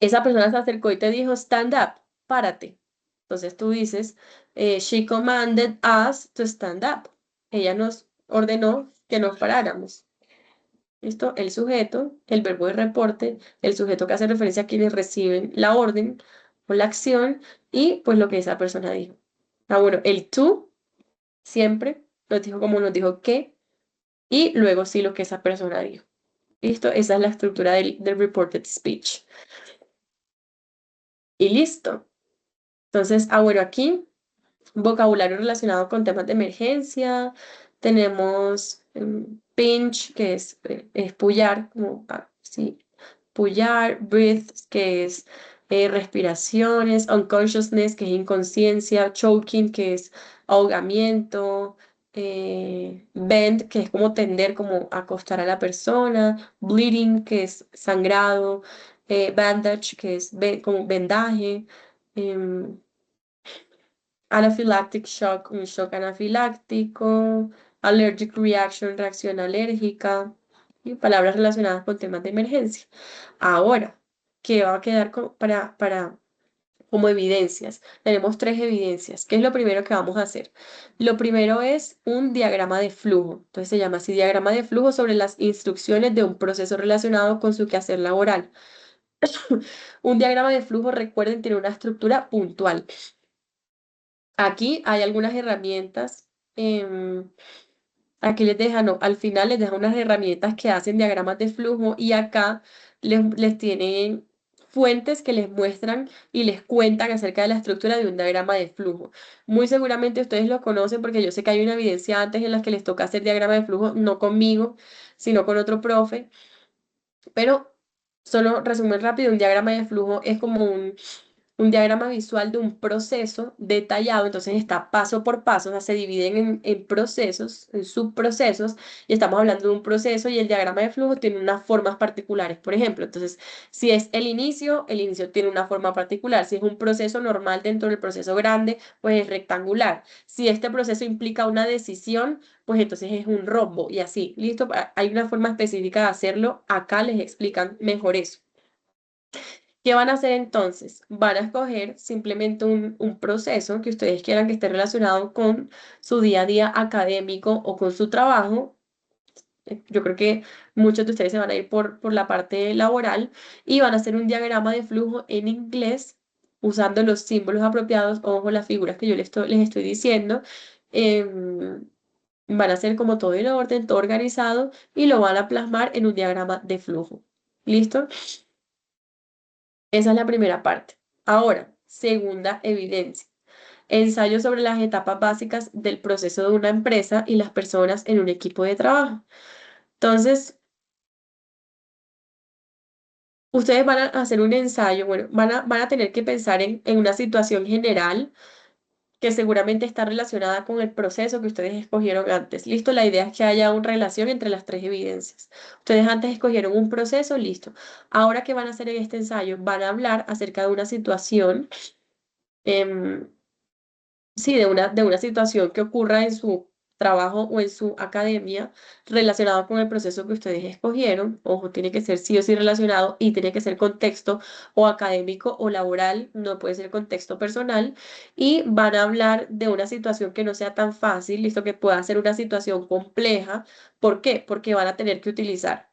esa persona se acercó y te dijo, stand up, párate. Entonces tú dices, she commanded us to stand up. Ella nos ordenó que nos paráramos. ¿Listo? El sujeto, el verbo de reporte, el sujeto que hace referencia a quienes reciben la orden o la acción y pues lo que esa persona dijo. Ah, bueno, el tú siempre nos dijo como nos dijo que y luego sí lo que esa persona dijo. ¿Listo? Esa es la estructura del reported speech. Y listo. Entonces, bueno, aquí vocabulario relacionado con temas de emergencia. Tenemos pinch, que es pullar, como sí, pullar, breathe, que es respiraciones, unconsciousness, que es inconsciencia, choking, que es ahogamiento, bend, que es como tender, como acostar a la persona, bleeding, que es sangrado, bandage, que es como vendaje. em, Anaphylactic shock, un shock anafiláctico, allergic reaction, reacción alérgica, y palabras relacionadas con temas de emergencia. Ahora, ¿qué va a quedar como evidencias? Tenemos tres evidencias. ¿Qué es lo primero que vamos a hacer? Lo primero es un diagrama de flujo. Entonces se llama así diagrama de flujo sobre las instrucciones de un proceso relacionado con su quehacer laboral. Un diagrama de flujo, recuerden, tiene una estructura puntual. Aquí hay algunas herramientas. Aquí les dejan, no, al final les dejan unas herramientas que hacen diagramas de flujo y acá les tienen fuentes que les muestran y les cuentan acerca de la estructura de un diagrama de flujo. Muy seguramente ustedes lo conocen porque yo sé que hay una evidencia antes en las que les toca hacer diagrama de flujo, no conmigo, sino con otro profe. Pero solo resumen rápido, un diagrama de flujo es como un diagrama visual de un proceso detallado, entonces está paso por paso, o sea, se dividen en procesos, en subprocesos, y estamos hablando de un proceso y el diagrama de flujo tiene unas formas particulares, por ejemplo, entonces, si es el inicio tiene una forma particular, si es un proceso normal dentro del proceso grande, pues es rectangular, si este proceso implica una decisión, pues entonces es un rombo y así, ¿listo? Hay una forma específica de hacerlo, acá les explican mejor eso. ¿Qué van a hacer entonces? Van a escoger simplemente un proceso que ustedes quieran que esté relacionado con su día a día académico o con su trabajo. Yo creo que muchos de ustedes se van a ir por la parte laboral y van a hacer un diagrama de flujo en inglés usando los símbolos apropiados, ojo, las figuras que yo les estoy diciendo. Em, Van a hacer como todo en orden, todo organizado y lo van a plasmar en un diagrama de flujo. ¿Listo? Esa es la primera parte. Ahora, segunda evidencia. Ensayo sobre las etapas básicas del proceso de una empresa y las personas en un equipo de trabajo. Entonces, ustedes van a hacer un ensayo, bueno, van a tener que pensar en una situación general que seguramente está relacionada con el proceso que ustedes escogieron antes. Listo, la idea es que haya una relación entre las tres evidencias. Ustedes antes escogieron un proceso, listo. Ahora, ¿qué van a hacer en este ensayo? Van a hablar acerca de una situación. em, sí, de una situación que ocurra en su trabajo o en su academia relacionado con el proceso que ustedes escogieron. Ojo, tiene que ser sí o sí relacionado y tiene que ser contexto o académico o laboral, no puede ser contexto personal. Y van a hablar de una situación que no sea tan fácil, listo, que pueda ser una situación compleja. ¿Por qué? Porque van a tener que utilizar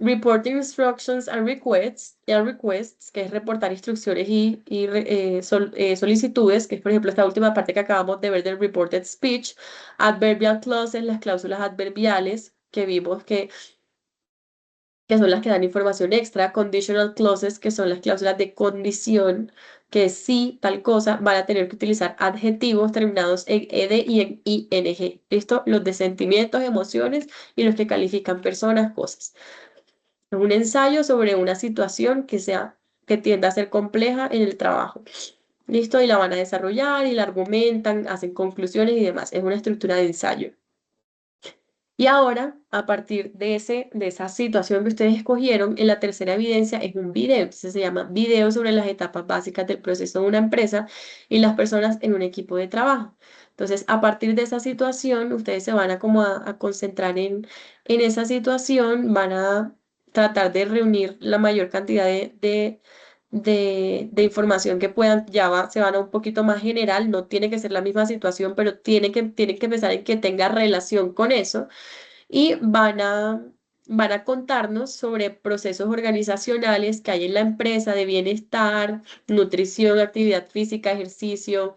Reporting instructions and requests, que es reportar instrucciones y solicitudes, que es por ejemplo esta última parte que acabamos de ver del reported speech. Adverbial clauses, las cláusulas adverbiales, que vimos que son las que dan información extra, conditional clauses, que son las cláusulas de condición, que si tal cosa, van a tener que utilizar adjetivos terminados en ed y en ing. ¿Listo? Los de sentimientos, emociones y los que califican personas, cosas. Es un ensayo sobre una situación que tienda a ser compleja en el trabajo. ¿Listo? Y la van a desarrollar y la argumentan, hacen conclusiones y demás. Es una estructura de ensayo. Y ahora, a partir de esa situación que ustedes escogieron, en la tercera evidencia es un video. Entonces se llama Video sobre las etapas básicas del proceso de una empresa y las personas en un equipo de trabajo. Entonces, a partir de esa situación, ustedes se van a como a concentrar en esa situación, van a tratar de reunir la mayor cantidad de información que puedan. Se van a un poquito más general, no tiene que ser la misma situación, pero tienen que pensar en que tenga relación con eso y van a contarnos sobre procesos organizacionales que hay en la empresa de bienestar, nutrición, actividad física, ejercicio,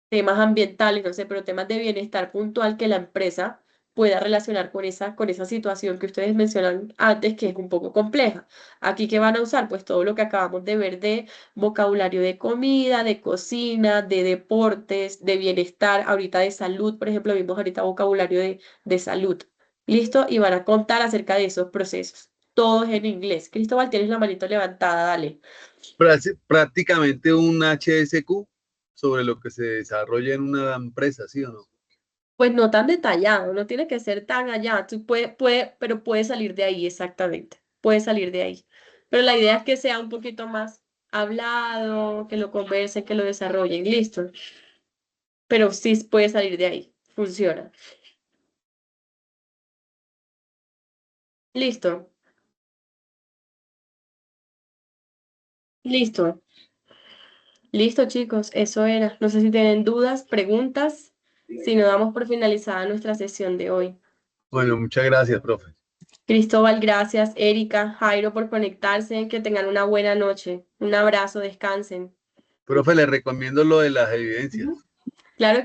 temas ambientales, no sé, pero temas de bienestar puntual que la empresa pueda relacionar con esa situación que ustedes mencionan antes, que es un poco compleja. Aquí, ¿qué van a usar? Pues todo lo que acabamos de ver de vocabulario de comida, de cocina, de deportes, de bienestar, ahorita de salud, por ejemplo, vimos ahorita vocabulario de salud. ¿Listo? Y van a contar acerca de esos procesos. Todos en inglés. Cristóbal, tienes la manito levantada, dale. Prácticamente un HSQ sobre lo que se desarrolla en una empresa, ¿sí o no? Pues no tan detallado, no tiene que ser tan allá, pero puede salir de ahí, exactamente, puede salir de ahí. Pero la idea es que sea un poquito más hablado, que lo conversen, que lo desarrollen, listo. Pero sí puede salir de ahí, funciona. Listo, listo, listo chicos, eso era. No sé si tienen dudas, preguntas, si no damos por finalizada nuestra sesión de hoy. Bueno, muchas gracias, profe. Cristóbal, gracias. Erika, Jairo por conectarse. Que tengan una buena noche. Un abrazo, descansen. Profe, le recomiendo lo de las evidencias. Claro